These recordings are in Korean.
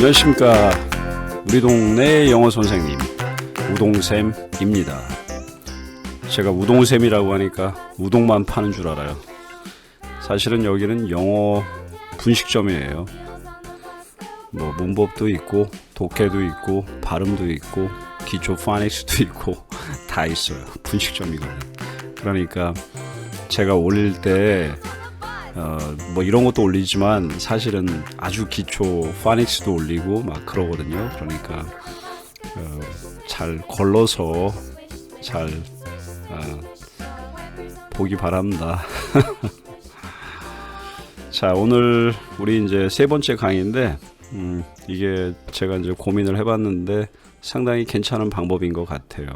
안녕하십니까. 우리 동네 영어 선생님 우동쌤입니다. 제가 우동쌤이라고 하니까 우동만 파는 줄 알아요. 사실은 여기는 영어 분식점이에요. 뭐 문법도 있고 독해도 있고 발음도 있고 기초 파닉스도 있고 다 있어요. 분식점이거든요. 그러니까 제가 올릴 때 뭐 이런 것도 올리지만 사실은 아주 기초 파닉스도 올리고 막 그러거든요. 그러니까 잘 걸러서 잘 보기 바랍니다. 자, 오늘 우리 이제 세 번째 강의인데 이게 제가 이제 고민을 해봤는데 상당히 괜찮은 방법인 것 같아요.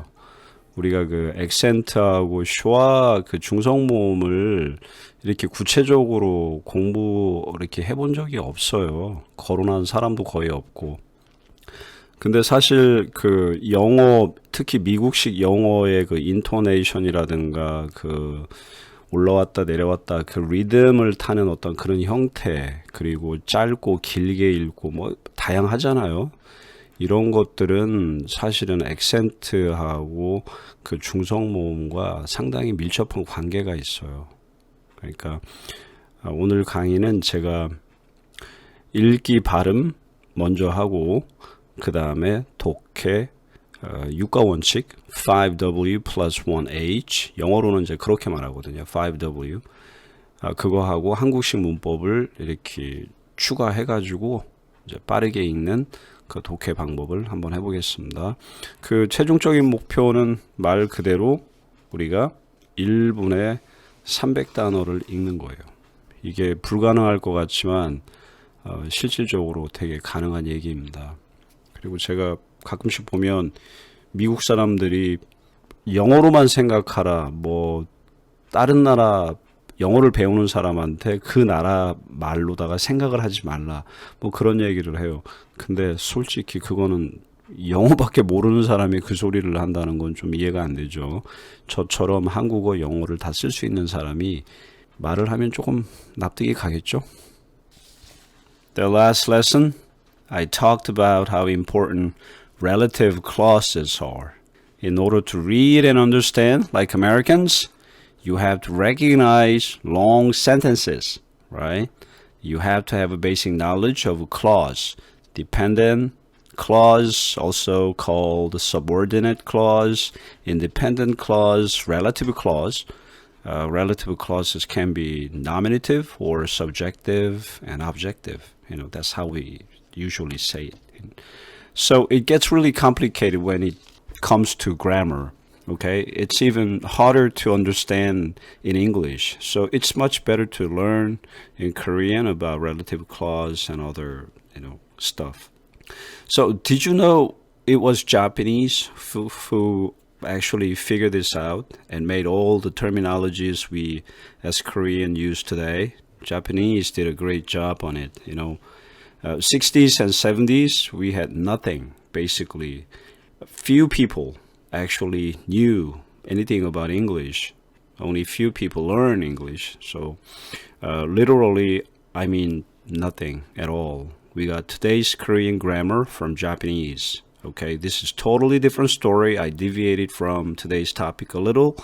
우리가 그 액센트하고 슈와 그 중성모음을 이렇게 구체적으로 공부 이렇게 해본 적이 없어요. 거론한 사람도 거의 없고. 근데 사실 그 영어, 특히 미국식 영어의 그 인토네이션이라든가 그 올라왔다 내려왔다 그 리듬을 타는 어떤 그런 형태, 그리고 짧고 길게 읽고 뭐 다양하잖아요. 이런 것들은 사실은 액센트하고 그 중성모음과 상당히 밀접한 관계가 있어요. 그러니까 오늘 강의는 제가 읽기 발음 먼저 하고 그 다음에 독해 육가 원칙 5W plus 1H, 영어로는 이제 그렇게 말하거든요. 5W 그거 하고 한국식 문법을 이렇게 추가해 가지고 이제 빠르게 읽는 그 독해 방법을 한번 해보겠습니다. 그 최종적인 목표는 말 그대로 우리가 1분에 300단어를 읽는 거예요. 이게 불가능할 것 같지만 실질적으로 되게 가능한 얘기입니다. 그리고 제가 가끔씩 보면 미국 사람들이 영어로만 생각하라, 뭐 다른 나라 영어를 배우는 사람한테 그 나라 말로다가 생각을 하지 말라, 뭐 그런 얘기를 해요. 근데 솔직히 그거는 영어밖에 모르는 사람이 그 소리를 한다는 건 좀 이해가 안 되죠. 저처럼 한국어, 영어를 다 쓸 수 있는 사람이 말을 하면 조금 납득이 가겠죠. The last lesson, I talked about how important relative clauses are. In order to read and understand like Americans, you have to recognize long sentences, right? You have to have a basic knowledge of a clause. Dependent clause, also called subordinate clause, independent clause, relative clause. Relative clauses can be nominative or subjective and objective. You know, that's how we usually say it. So it gets really complicated when it comes to grammar. Okay, it's even harder to understand in English. So it's much better to learn in Korean about relative clause and other, stuff. So did you know it was Japanese who actually figured this out and made all the terminologies we as Korean use today? Japanese did a great job on it. 60s and 70s, we had nothing, basically. Few people actually knew anything about English. Only few people learn English. So literally, I mean nothing at all. We got today's Korean grammar from Japanese. Okay, this is totally different story. I deviated from today's topic a little.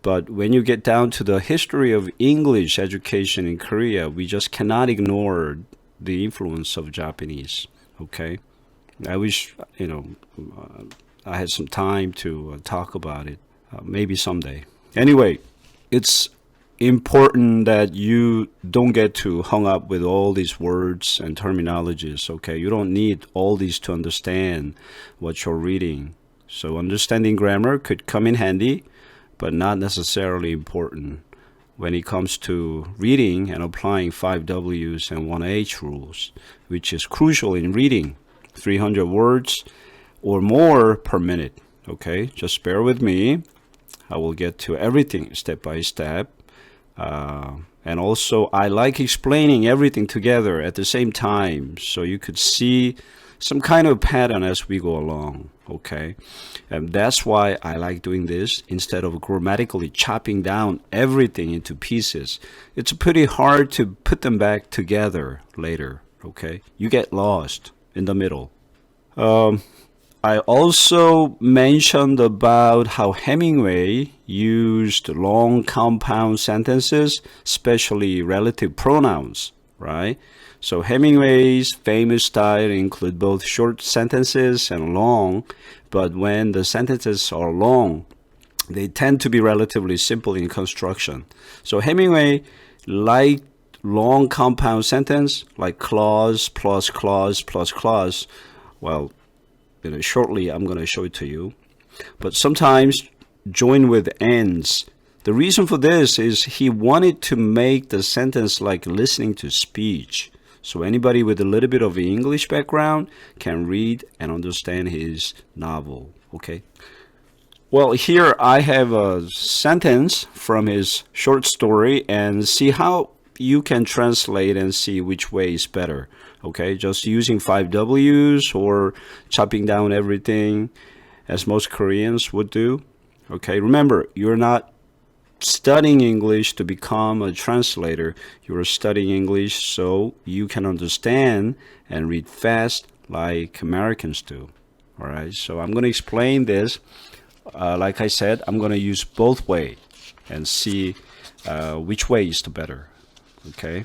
But when you get down to the history of English education in Korea, we just cannot ignore the influence of Japanese. Okay, I wish, I had some time to talk about it, maybe someday. Anyway, it's important that you don't get too hung up with all these words and terminologies, okay? You don't need all these to understand what you're reading. So understanding grammar could come in handy, but not necessarily important when it comes to reading and applying 5Ws and 1H rules, which is crucial in reading. 300 words or more per minute. Okay, just bear with me. I will get to everything step by step. And also, I like explaining everything together at the same time so you could see some kind of pattern as we go along. Okay, and that's why I like doing this instead of grammatically chopping down everything into pieces. It's pretty hard to put them back together later. Okay, you get lost in the middle. I also mentioned about how Hemingway used long compound sentences, especially relative pronouns, right? So Hemingway's famous style include both short sentences and long, but when the sentences are long, they tend to be relatively simple in construction. So Hemingway liked long compound sentence like clause plus clause plus clause. Well, shortly I'm going to show it to you. But sometimes join with ands. The reason for this is he wanted to make the sentence like listening to speech. So anybody with a little bit of an English background can read and understand his novel. Okay. Well, here I have a sentence from his short story and see how you can translate and see which way is better. Okay, just using 5 W's or chopping down everything as most Koreans would do. Okay, remember, you're not studying English to become a translator. You're studying English so you can understand and read fast like Americans do. All right, so I'm going to explain this. Like I said, I'm going to use both ways and see which way is the better. Okay,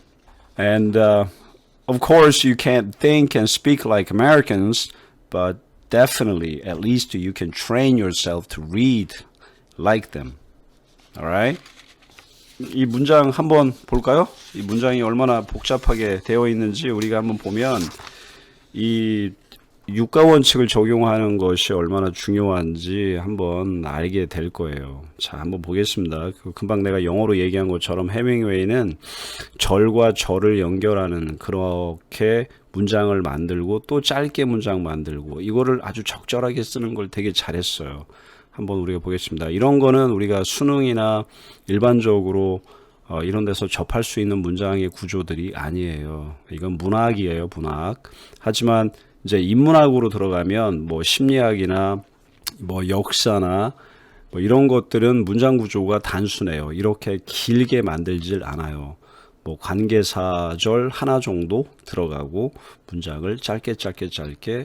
and of course, you can't think and speak like Americans, but definitely, at least you can train yourself to read like them. Alright? 이 문장 한번 볼까요? 이 문장이 얼마나 복잡하게 되어 있는지 우리가 한번 보면 이 육가 원칙을 적용하는 것이 얼마나 중요한지 한번 알게 될 거예요. 자, 한번 보겠습니다. 금방 내가 영어로 얘기한 것처럼 해밍웨이는 절과 절을 연결하는 그렇게 문장을 만들고 또 짧게 문장 만들고 이거를 아주 적절하게 쓰는 걸 되게 잘했어요. 한번 우리가 보겠습니다. 이런 거는 우리가 수능이나 일반적으로 이런 데서 접할 수 있는 문장의 구조들이 아니에요. 이건 문학이에요, 문학. 하지만 이제 인문학으로 들어가면 뭐 심리학이나 뭐 역사나 뭐 이런 것들은 문장 구조가 단순해요. 이렇게 길게 만들질 않아요. 뭐 관계사절 하나 정도 들어가고 문장을 짧게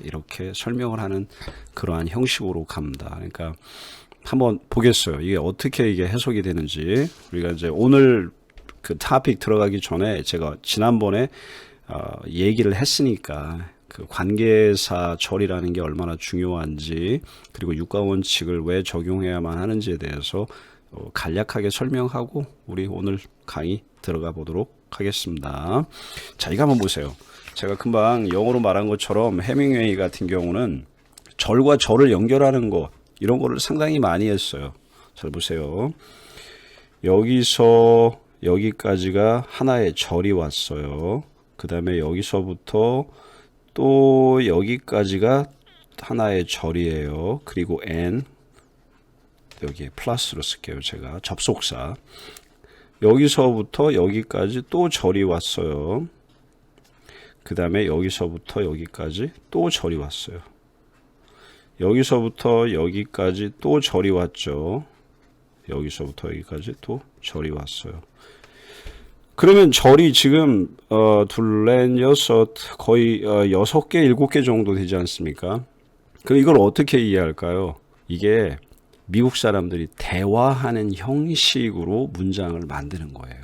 이렇게 설명을 하는 그러한 형식으로 갑니다. 그러니까 한번 보겠어요. 이게 어떻게 이게 해석이 되는지. 우리가 이제 오늘 그 토픽 들어가기 전에 제가 지난번에 얘기를 했으니까 그 관계사절이라는 게 얼마나 중요한지 그리고 육가원칙을 왜 적용해야만 하는지에 대해서 간략하게 설명하고 우리 오늘 강의 들어가 보도록 하겠습니다. 자, 이거 한번 보세요. 제가 금방 영어로 말한 것처럼 해밍웨이 같은 경우는 절과 절을 연결하는 거 이런 거를 상당히 많이 했어요. 잘 보세요. 여기서 여기까지가 하나의 절이 왔어요. 그 다음에 여기서부터 또 여기까지가 하나의 절이에요. 그리고 and 여기에 플러스로 쓸게요. 제가 접속사. 여기서부터 여기까지 또 절이 왔어요. 그 다음에 여기서부터 여기까지 또 절이 왔어요. 여기서부터 여기까지 또 절이 왔죠. 여기서부터 여기까지 또 절이 왔어요. 그러면 절이 지금 둘, 넷, 여섯 거의 6개, 7개 정도 되지 않습니까? 그럼 이걸 어떻게 이해할까요? 이게 미국 사람들이 대화하는 형식으로 문장을 만드는 거예요.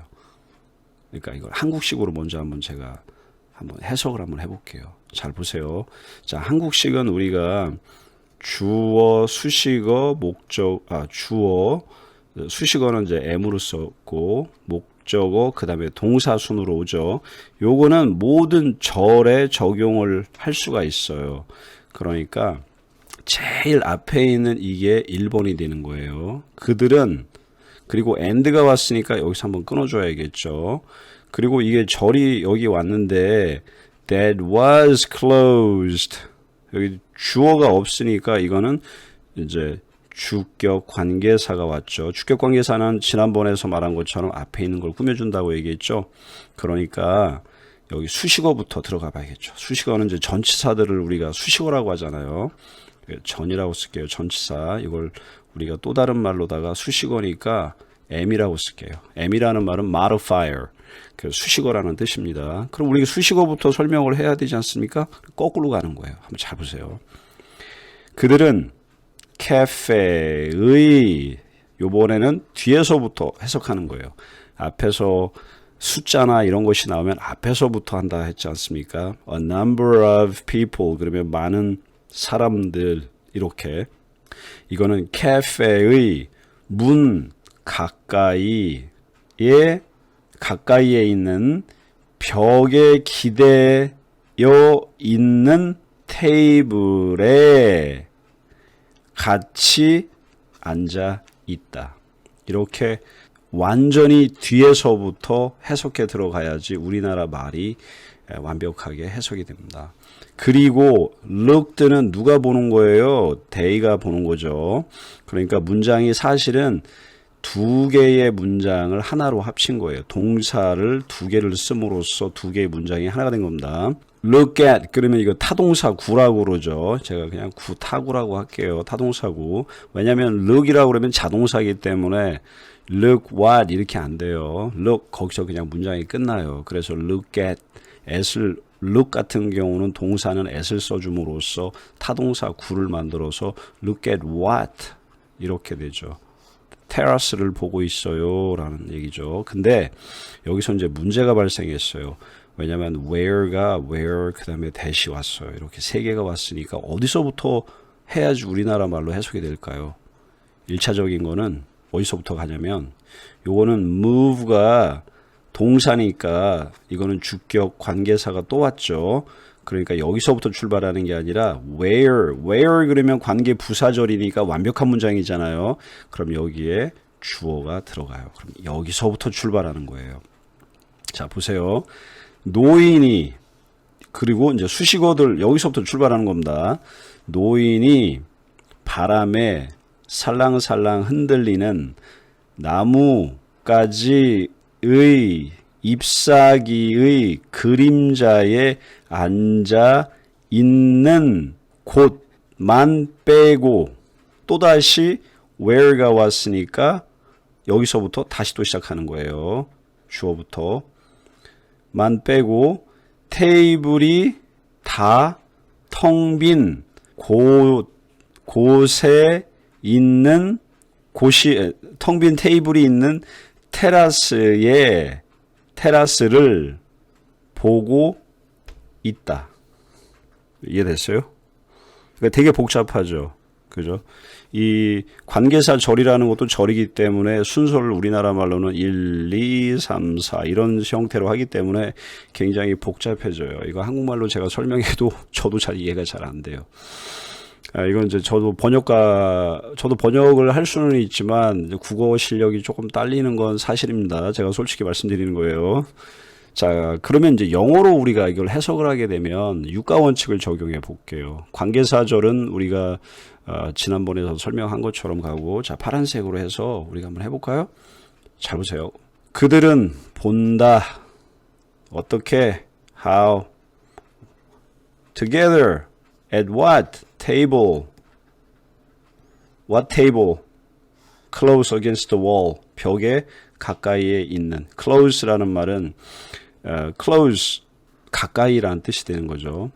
그러니까 이걸 한국식으로 먼저 한번 제가 한번 해석을 한번 해볼게요. 잘 보세요. 자, 한국식은 우리가 주어, 수식어, 목적, 주어, 수식어는 이제 M으로 썼고, 목적어, 그 다음에 동사 순으로 오죠. 요거는 모든 절에 적용을 할 수가 있어요. 그러니까 제일 앞에 있는 이게 1번이 되는 거예요. 그들은 그리고 and가 왔으니까 여기서 한번 끊어줘야겠죠. 그리고 이게 절이 여기 왔는데 that was closed. 여기 주어가 없으니까 이거는 이제 주격 관계사가 왔죠. 주격 관계사는 지난번에서 말한 것처럼 앞에 있는 걸 꾸며준다고 얘기했죠. 그러니까 여기 수식어부터 들어가 봐야겠죠. 수식어는 이제 전치사들을 우리가 수식어라고 하잖아요. 전이라고 쓸게요. 전치사. 이걸 우리가 또 다른 말로다가 수식어니까 am이라고 쓸게요. am이라는 말은 modifier, 그 수식어라는 뜻입니다. 그럼 우리가 수식어부터 설명을 해야 되지 않습니까? 거꾸로 가는 거예요. 한번 잘 보세요. 그들은 카페의, 요번에는 뒤에서부터 해석하는 거예요. 앞에서 숫자나 이런 것이 나오면 앞에서부터 한다 했지 않습니까? A number of people, 그러면 많은 사람들, 이렇게. 이거는 카페의 문 가까이에 있는 벽에 기대어 있는 테이블에 같이 앉아 있다. 이렇게 완전히 뒤에서부터 해석해 들어가야지 우리나라 말이 완벽하게 해석이 됩니다. 그리고 looked는 누가 보는 거예요? they가 보는 거죠. 그러니까 문장이 사실은 두 개의 문장을 하나로 합친 거예요. 동사를 두 개를 씀으로써 두 개의 문장이 하나가 된 겁니다. look at, 그러면 이거 타동사 구라고 그러죠. 제가 그냥 구타구라고 할게요. 타동사구. 왜냐하면 look이라고 그러면 자동사이기 때문에 look what 이렇게 안 돼요. look, 거기서 그냥 문장이 끝나요. 그래서 look at, at을 look 같은 경우는 동사는 at을 써줌으로써 타동사 구를 만들어서 look at what 이렇게 되죠. 테라스를 보고 있어요 라는 얘기죠. 근데 여기서 이제 문제가 발생했어요. 왜냐하면 where가 where 그 다음에 that이 왔어요. 이렇게 세 개가 왔으니까 어디서부터 해야지 우리나라 말로 해석이 될까요? 1차적인 거는 어디서부터 가냐면 요거는 move가 동사니까 이거는 주격 관계사가 또 왔죠. 그러니까 여기서부터 출발하는 게 아니라 where 그러면 관계 부사절이니까 완벽한 문장이잖아요. 그럼 여기에 주어가 들어가요. 그럼 여기서부터 출발하는 거예요. 자, 보세요. 노인이, 그리고 이제 수식어들 여기서부터 출발하는 겁니다. 노인이 바람에 살랑살랑 흔들리는 나무가지의 잎사귀의 그림자에 앉아 있는 곳만 빼고, 또다시 where가 왔으니까 여기서부터 다시 또 시작하는 거예요. 주어부터 만 빼고 테이블이 다 텅 빈 곳에 있는 곳이, 텅 빈 테이블이 있는 테라스를 보고 있다. 이해됐어요? 그러니까 되게 복잡하죠. 그죠? 이 관계사 절이라는 것도 절이기 때문에 순서를 우리나라 말로는 1, 2, 3, 4 이런 형태로 하기 때문에 굉장히 복잡해져요. 이거 한국말로 제가 설명해도 저도 잘 이해가 잘 안 돼요. 이건 이제 저도 번역을 할 수는 있지만 국어 실력이 조금 딸리는 건 사실입니다. 제가 솔직히 말씀드리는 거예요. 자, 그러면 이제 영어로 우리가 이걸 해석을 하게 되면 유가 원칙을 적용해 볼게요. 관계사절은 우리가 지난번에 설명한 것처럼 가고, 자, 파란색으로 해서 우리가 한번 해볼까요? 잘 보세요. 그들은 본다. 어떻게? How? Together. At what? Table. What table? Close against the wall. 벽에 가까이에 있는. Close라는 말은 close, 가까이라는 뜻이 되는 거죠.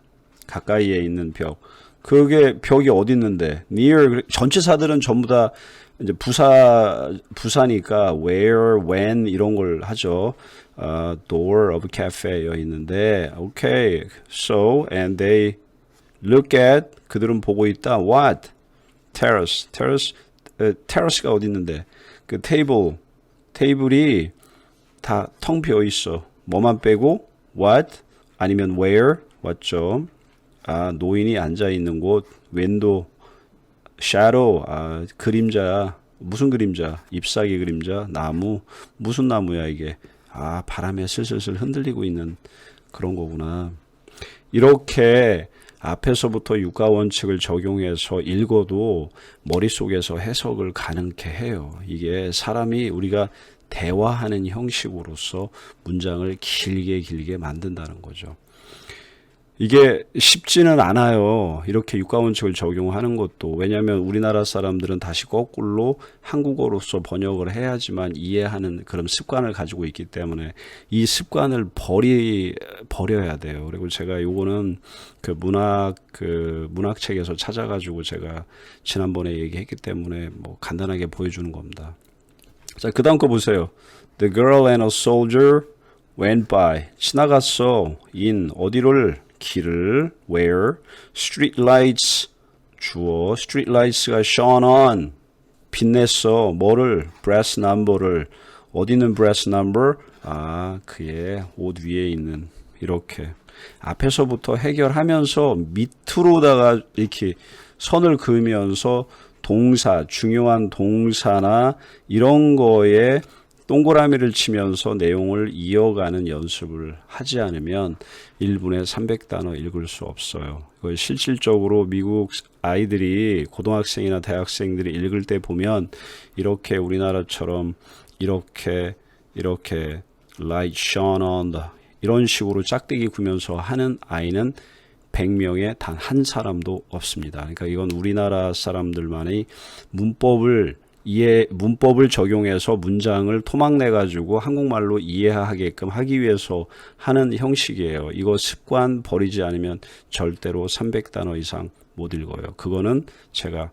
가까이에 있는 벽. 그게 벽이 어디 있는데? near. 전치사들은 전부 다 이제 부사니까 where, when 이런 걸 하죠. door of cafe여 있는데, okay. So, and they look at, 그들은 보고 있다. What? Terrace. terrace가 어디 있는데? 그 테이블이 다 텅 비어 있어. 뭐만 빼고? What? 아니면 where? 왔죠. 노인이 앉아 있는 곳. window. shadow. 그림자. 무슨 그림자? 잎사귀 그림자. 나무. 무슨 나무야 이게? 바람에 슬슬슬 흔들리고 있는 그런 거구나. 이렇게 앞에서부터 유가 원칙을 적용해서 읽어도 머릿속에서 해석을 가능케 해요. 이게 사람이 우리가 대화하는 형식으로서 문장을 길게 만든다는 거죠. 이게 쉽지는 않아요. 이렇게 육가원칙을 적용하는 것도. 왜냐하면 우리나라 사람들은 다시 거꾸로 한국어로서 번역을 해야지만 이해하는 그런 습관을 가지고 있기 때문에 이 습관을 버려야 돼요. 그리고 제가 요거는 그 문학책에서 찾아가지고 제가 지난번에 얘기했기 때문에 뭐 간단하게 보여주는 겁니다. 자, 그 다음 거 보세요. The girl and a soldier went by. 지나갔어. in 어디를? 길을. where? street lights. 주어. street lights가 shone on. 빛냈어. 뭐를? brass number를. 어디 있는 brass number? 아, 그의 옷 위에 있는. 이렇게. 앞에서부터 해결하면서 밑으로다가 이렇게 선을 그으면서 동사, 중요한 동사나 이런 거에 동그라미를 치면서 내용을 이어가는 연습을 하지 않으면 1분에 300단어 읽을 수 없어요. 이걸 실질적으로 미국 아이들이 고등학생이나 대학생들이 읽을 때 보면 이렇게 우리나라처럼 이렇게 light shone on the 이런 식으로 짝대기 구면서 하는 아이는 100명에 단 한 사람도 없습니다. 그러니까 이건 우리나라 사람들만의 문법을 적용해서 문장을 토막내 가지고 한국말로 이해하게끔 하기 위해서 하는 형식이에요. 이거 습관 버리지 않으면 절대로 300단어 이상 못 읽어요. 그거는 제가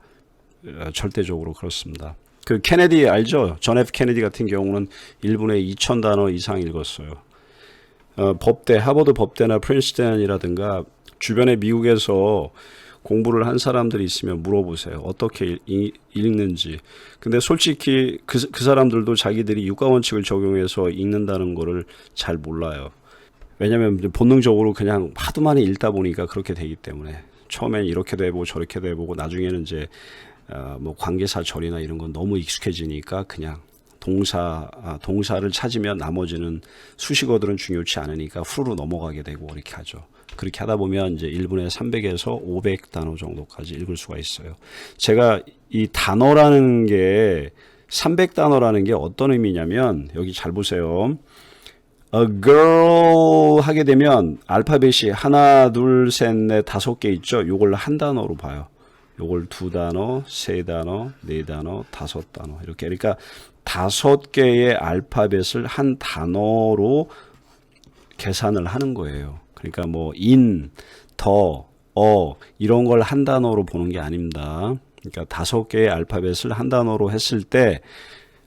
절대적으로 그렇습니다. 그 케네디 알죠? 존 F 케네디 같은 경우는 1분에 2000단어 이상 읽었어요. 법대, 하버드 법대나 프린스턴이라든가 주변에 미국에서 공부를 한 사람들이 있으면 물어보세요. 어떻게 읽는지. 근데 솔직히 그 사람들도 자기들이 육가원칙을 적용해서 읽는다는 거를 잘 몰라요. 왜냐하면 본능적으로 그냥 하도 많이 읽다 보니까 그렇게 되기 때문에 처음엔 이렇게도 해보고 저렇게도 해보고 나중에는 이제 뭐 관계사절이나 이런 건 너무 익숙해지니까 그냥 동사를 찾으면 나머지는 수식어들은 중요치 않으니까 후루룩 넘어가게 되고 이렇게 하죠. 그렇게 하다 보면 이제 1분에 300에서 500단어 정도까지 읽을 수가 있어요. 제가 이 단어라는 게 300단어라는 게 어떤 의미냐면 여기 잘 보세요. A girl 하게 되면 알파벳이 하나, 둘, 셋, 넷, 5개 있죠. 요걸 한 단어로 봐요. 요걸 2단어, 3단어, 4단어, 5단어 이렇게. 그러니까 5개의 알파벳을 한 단어로 계산을 하는 거예요. 그러니까 뭐 in, 더, 이런 걸 한 단어로 보는 게 아닙니다. 그러니까 5개의 알파벳을 한 단어로 했을 때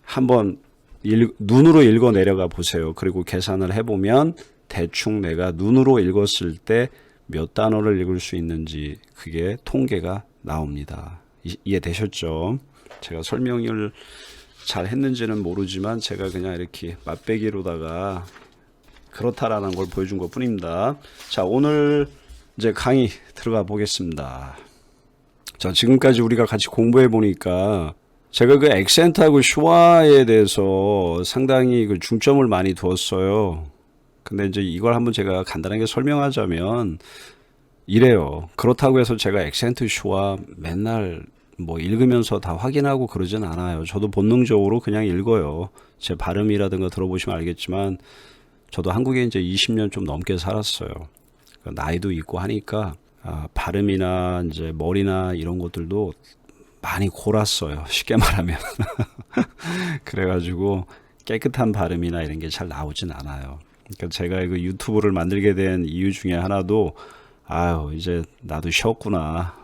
한번 눈으로 읽어 내려가 보세요. 그리고 계산을 해보면 대충 내가 눈으로 읽었을 때 몇 단어를 읽을 수 있는지 그게 통계가 나옵니다. 이해되셨죠? 제가 설명을 잘 했는지는 모르지만 제가 그냥 이렇게 맛배기로다가 그렇다라는 걸 보여준 것 뿐입니다. 자, 오늘 이제 강의 들어가 보겠습니다. 자, 지금까지 우리가 같이 공부해 보니까 제가 그 액센트하고 슈와에 대해서 상당히 그 중점을 많이 두었어요. 근데 이제 이걸 한번 제가 간단하게 설명하자면 이래요. 그렇다고 해서 제가 액센트 슈와 맨날 뭐 읽으면서 다 확인하고 그러진 않아요. 저도 본능적으로 그냥 읽어요. 제 발음이라든가 들어보시면 알겠지만 저도 한국에 이제 20년 좀 넘게 살았어요. 나이도 있고 하니까 발음이나 이제 머리나 이런 것들도 많이 골았어요. 쉽게 말하면. 그래가지고 깨끗한 발음이나 이런 게 잘 나오진 않아요. 그러니까 제가 그 유튜브를 만들게 된 이유 중에 하나도 이제 나도 쉬었구나.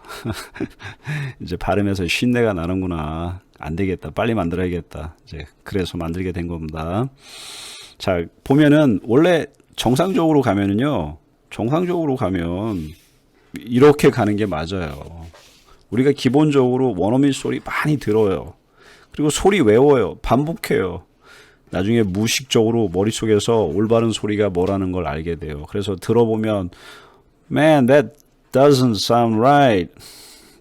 이제 발음에서 쉰내가 나는구나. 안 되겠다. 빨리 만들어야겠다. 이제 그래서 만들게 된 겁니다. 자, 보면은 원래 정상적으로 가면 이렇게 가는 게 맞아요. 우리가 기본적으로 원어민 소리 많이 들어요. 그리고 소리 외워요. 반복해요. 나중에 무의식적으로 머릿속에서 올바른 소리가 뭐라는 걸 알게 돼요. 그래서 들어보면 Man, that doesn't sound right.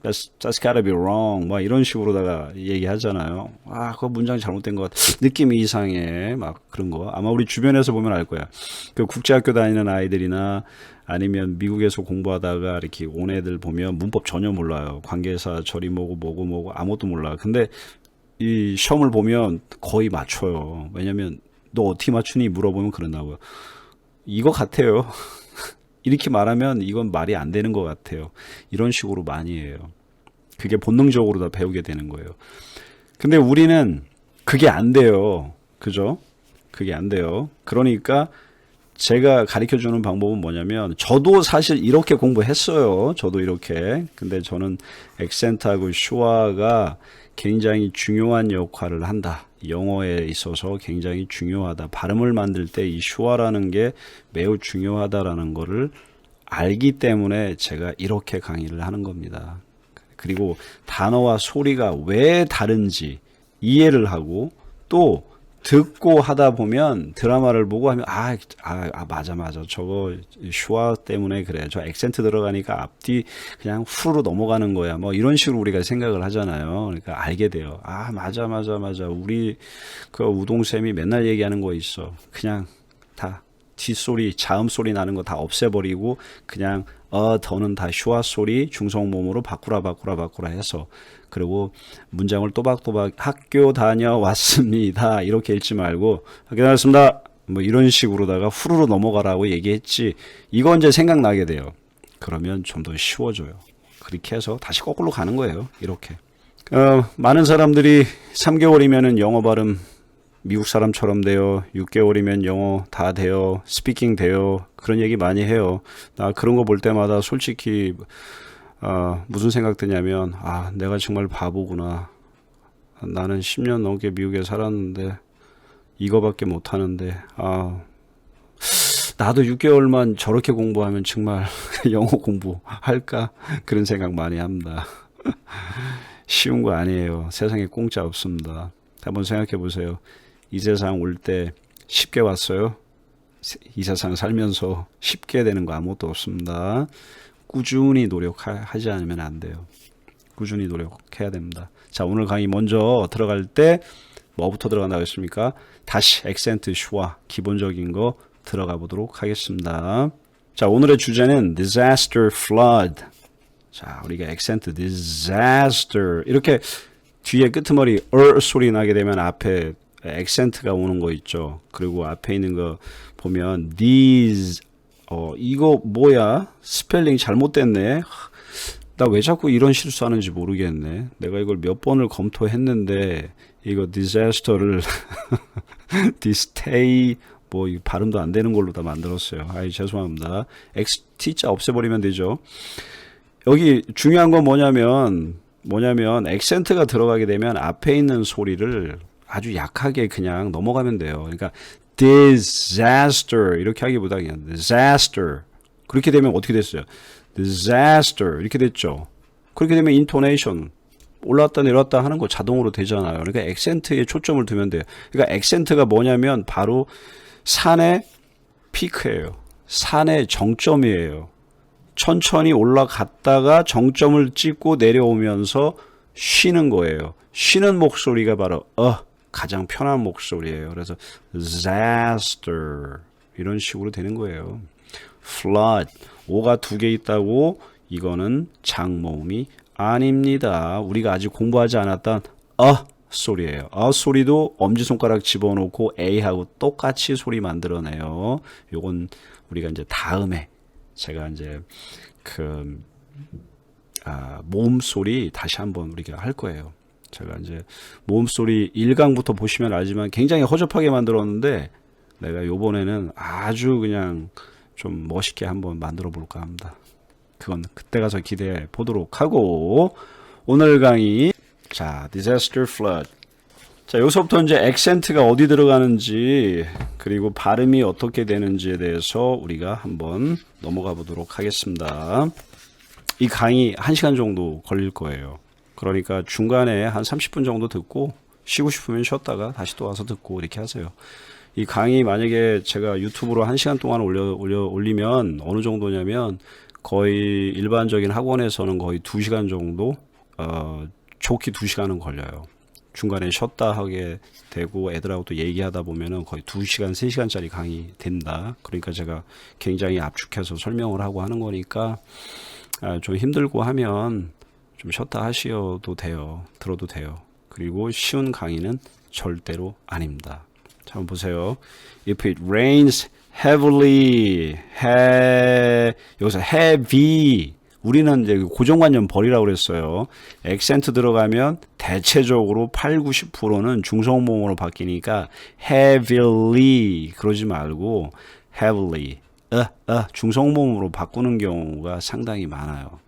That's gotta be wrong. 막 이런 식으로다가 얘기하잖아요. 그거 문장이 잘못된 것 같아. 느낌이 이상해. 막 그런 거. 아마 우리 주변에서 보면 알 거야. 그 국제학교 다니는 아이들이나 아니면 미국에서 공부하다가 이렇게 온 애들 보면 문법 전혀 몰라요. 관계사, 절이 뭐고 아무것도 몰라. 근데 이 시험을 보면 거의 맞춰요. 왜냐면 너 어떻게 맞추니 물어보면 그런다고요. 이거 같아요. 이렇게 말하면 이건 말이 안 되는 것 같아요. 이런 식으로 많이 해요. 그게 본능적으로 다 배우게 되는 거예요. 근데 우리는 그게 안 돼요. 그죠? 그게 안 돼요. 그러니까 제가 가르쳐주는 방법은 뭐냐면, 저도 사실 이렇게 공부했어요. 저도 이렇게. 근데 저는 액센트하고 슈어가 굉장히 중요한 역할을 한다. 영어에 있어서 굉장히 중요하다. 발음을 만들 때 이 슈어라는 게 매우 중요하다라는 거를 알기 때문에 제가 이렇게 강의를 하는 겁니다. 그리고 단어와 소리가 왜 다른지 이해를 하고, 또 듣고 하다 보면 드라마를 보고 하면 맞아 저거 슈아 때문에 그래, 저 액센트 들어가니까 앞뒤 그냥 후루로 넘어가는 거야, 뭐 이런 식으로 우리가 생각을 하잖아요. 그러니까 알게 돼요. 맞아 우리 그 우동쌤이 맨날 얘기하는 거 있어. 그냥 다 뒷소리 자음 소리 나는 거 다 없애버리고 그냥 더는 다 슈아 소리 중성모음으로 바꾸라 해서, 그리고 문장을 또박또박 학교 다녀왔습니다 이렇게 읽지 말고 학교 다녔습니다 뭐 이런 식으로다가 후루로 넘어가라고 얘기했지. 이거 이제 생각나게 돼요. 그러면 좀 더 쉬워져요. 그렇게 해서 다시 거꾸로 가는 거예요. 이렇게. 많은 사람들이 3개월이면은 영어 발음 미국 사람처럼 돼요. 6개월이면 영어 다 돼요. 스피킹 돼요. 그런 얘기 많이 해요. 나 그런 거 볼 때마다 솔직히 무슨 생각 드냐면, 내가 정말 바보구나. 나는 10년 넘게 미국에 살았는데 이거밖에 못하는데, 나도 6개월만 저렇게 공부하면 정말 영어 공부할까? 그런 생각 많이 합니다. 쉬운 거 아니에요. 세상에 공짜 없습니다. 한번 생각해 보세요. 이 세상 올 때 쉽게 왔어요? 이 세상 살면서 쉽게 되는 거 아무것도 없습니다. 꾸준히 노력하지 않으면 안 돼요. 꾸준히 노력해야 됩니다. 자, 오늘 강의 먼저 들어갈 때 뭐부터 들어간다고 했습니까? 다시 액센트, 슈아 기본적인 거 들어가 보도록 하겠습니다. 자, 오늘의 주제는 disaster, flood. 자, 우리가 액센트, disaster 이렇게 뒤에 끄트머리 소리 나게 되면 앞에 액센트가 오는 거 있죠. 그리고 앞에 있는 거 보면 these 이거 뭐야? 스펠링 잘못됐네. 나 왜 자꾸 이런 실수하는지 모르겠네. 내가 이걸 몇 번을 검토했는데 이거 disaster를 distay 뭐 발음도 안 되는 걸로 다 만들었어요. 죄송합니다. T자 없애버리면 되죠. 여기 중요한 건 뭐냐면 액센트가 들어가게 되면 앞에 있는 소리를 아주 약하게 그냥 넘어가면 돼요. 그러니까 disaster 이렇게 하기보다 그냥 disaster 그렇게 되면 어떻게 됐어요? disaster 이렇게 됐죠. 그렇게 되면 intonation 올랐다 내렸다 하는 거 자동으로 되잖아요. 그러니까 액센트에 초점을 두면 돼요. 그러니까 액센트가 뭐냐면 바로 산의 피크예요. 산의 정점이에요. 천천히 올라갔다가 정점을 찍고 내려오면서 쉬는 거예요. 쉬는 목소리가 바로 가장 편한 목소리예요. 그래서 disaster 이런 식으로 되는 거예요. flood 오가 2개 있다고 이거는 장모음이 아닙니다. 우리가 아직 공부하지 않았던 소리예요. 소리도 엄지손가락 집어넣고 A하고 똑같이 소리 만들어내요. 요건 우리가 이제 다음에 제가 이제 모음 소리 다시 한번 우리가 할 거예요. 제가 이제 모음 소리 1강부터 보시면 알지만 굉장히 허접하게 만들었는데 내가 요번에는 아주 그냥 좀 멋있게 한번 만들어 볼까 합니다. 그건 그때 가서 기대해 보도록 하고, 오늘 강의 자 disaster flood. 자, 여기서부터 이제 액센트가 어디 들어가는지 그리고 발음이 어떻게 되는지에 대해서 우리가 한번 넘어가 보도록 하겠습니다. 이 강의 1시간 정도 걸릴 거예요. 그러니까 중간에 한 30분 정도 듣고 쉬고 싶으면 쉬었다가 다시 또 와서 듣고 이렇게 하세요. 이 강의 만약에 제가 유튜브로 1시간 동안 올리면 어느 정도냐면 거의 일반적인 학원에서는 거의 2시간 정도 좋게 2시간은 걸려요. 중간에 쉬었다 하게 되고 애들하고 또 얘기하다 보면은 거의 2시간, 3시간짜리 강의 된다. 그러니까 제가 굉장히 압축해서 설명을 하고 하는 거니까 좀 힘들고 하면 좀 쉬었다 하셔도 돼요. 들어도 돼요. 그리고 쉬운 강의는 절대로 아닙니다. 자, 한번 보세요. If it rains heavily, 여기서 heavy. 우리는 이제 고정관념 버리라고 그랬어요. 액센트 들어가면 대체적으로 8, 90%는 중성모음으로 바뀌니까 heavily 그러지 말고 heavily. 중성모음으로 바꾸는 경우가 상당히 많아요.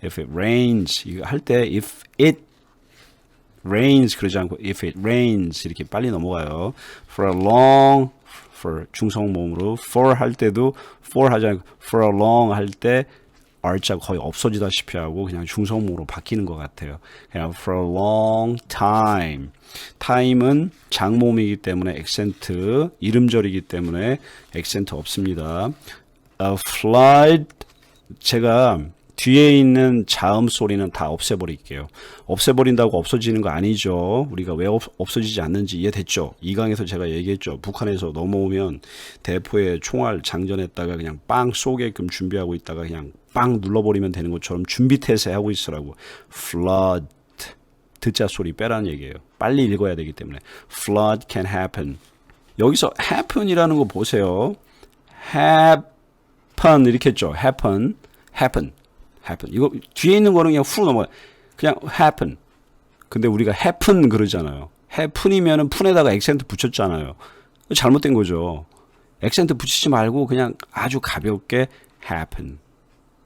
If it rains 이거 할 때 if it rains 그러지 않고 if it rains 이렇게 빨리 넘어가요. For a long for 중성모음으로 for 할 때도 for 하지 않고 for a long 할 때 R자 거의 없어지다시피 하고 그냥 중성모음으로 바뀌는 것 같아요. 그냥 for a long time. time은 장모음이기 때문에 액센트, 이름절이기 때문에 액센트 없습니다. A flood 제가 뒤에 있는 자음 소리는 다 없애버릴게요. 없애버린다고 없어지는 거 아니죠. 우리가 왜 없어지지 않는지 이해됐죠? 2강에서 제가 얘기했죠. 북한에서 넘어오면 대포에 총알 장전했다가 그냥 빵 쏘게끔 준비하고 있다가 그냥 빵 눌러버리면 되는 것처럼 준비태세 하고 있으라고. flood 듣자 소리 빼라는 얘기예요. 빨리 읽어야 되기 때문에. flood can happen. 여기서 happen이라는 거 보세요. happen 이렇게 했죠. happen. 이거 뒤에 있는 거는 그냥 후로 넘어가요. 그냥 happen. 근데 우리가 happen 그러잖아요. happen이면은 푼에다가 액센트 붙였잖아요. 잘못된 거죠. 액센트 붙이지 말고 그냥 아주 가볍게 happen.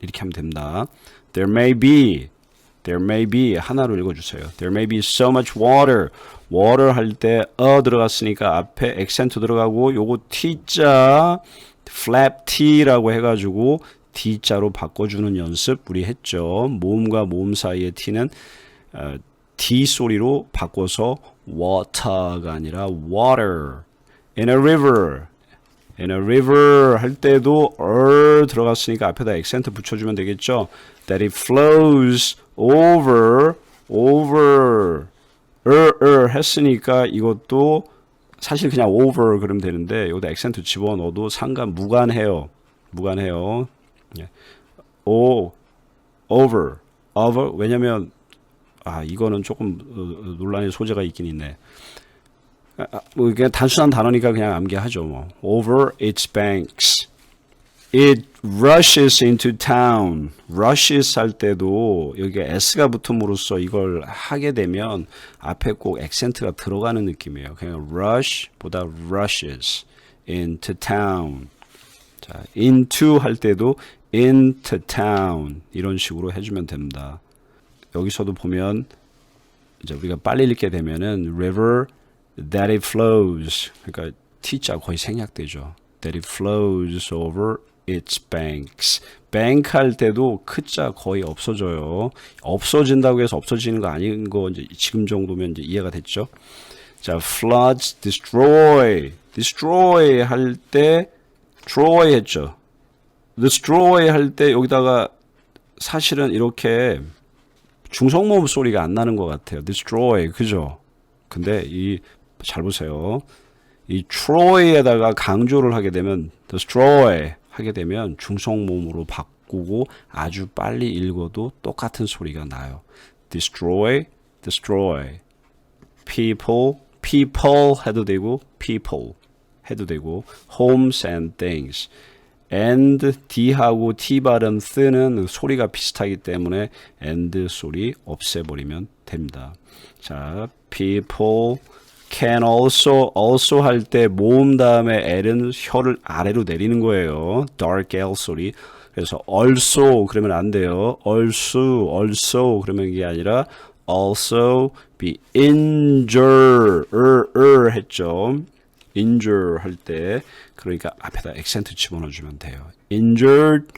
이렇게 하면 됩니다. There may be 하나로 읽어주세요. There may be so much water. water 할 때 들어갔으니까 앞에 액센트 들어가고 요거 T자 flap T라고 해가지고 D자로 바꿔주는 연습 우리 했죠. 모음과 모음 사이의 T는 D 소리로 바꿔서 water가 아니라 water. In a river 할 때도 들어갔으니까 앞에다 액센트 붙여주면 되겠죠. That it flows over 했으니까 이것도 사실 그냥 over 그러면 되는데 여기다 액센트 집어넣어도 무관해요. over 왜냐면 이거는 조금 논란의 소재가 있긴 있네. 뭐 그냥 단순한 단어니까 그냥 암기하죠. 뭐. Over its banks. It rushes into town. rushes 할 때도 여기가 s가 붙음으로써 이걸 하게 되면 앞에 꼭 액센트가 들어가는 느낌이에요. 그냥 rush보다 rushes into town. 자, into 할 때도 into town 이런 식으로 해주면 됩니다. 여기서도 보면 이제 우리가 빨리 읽게 되면은 river that it flows 그러니까 T자 거의 생략되죠. That it flows over its banks. bank 할 때도 크자 거의 없어져요. 없어진다고 해서 없어지는 거 아닌 거 이제 지금 정도면 이제 이해가 됐죠. 자, floods destroy 할 때 destroy 했죠. destroy 할 때 여기다가 사실은 이렇게 중성모음 소리가 안 나는 것 같아요. destroy 그죠? 근데 잘 보세요. 이 Troy에다가 강조를 하게 되면 destroy 하게 되면 중성모음으로 바꾸고 아주 빨리 읽어도 똑같은 소리가 나요. destroy people 해도 되고 people 해도 되고 homes and things and D하고 T 발음 쓰는 소리가 비슷하기 때문에 and 소리 없애버리면 됩니다. 자, people can also 할 때 모음 다음에 L은 혀를 아래로 내리는 거예요. dark L 소리. 그래서 also 그러면 안 돼요. also 그러면 이게 아니라 also be injure 했죠. injure 할 때 그러니까 앞에다 액센트 집어넣어주면 돼요. injured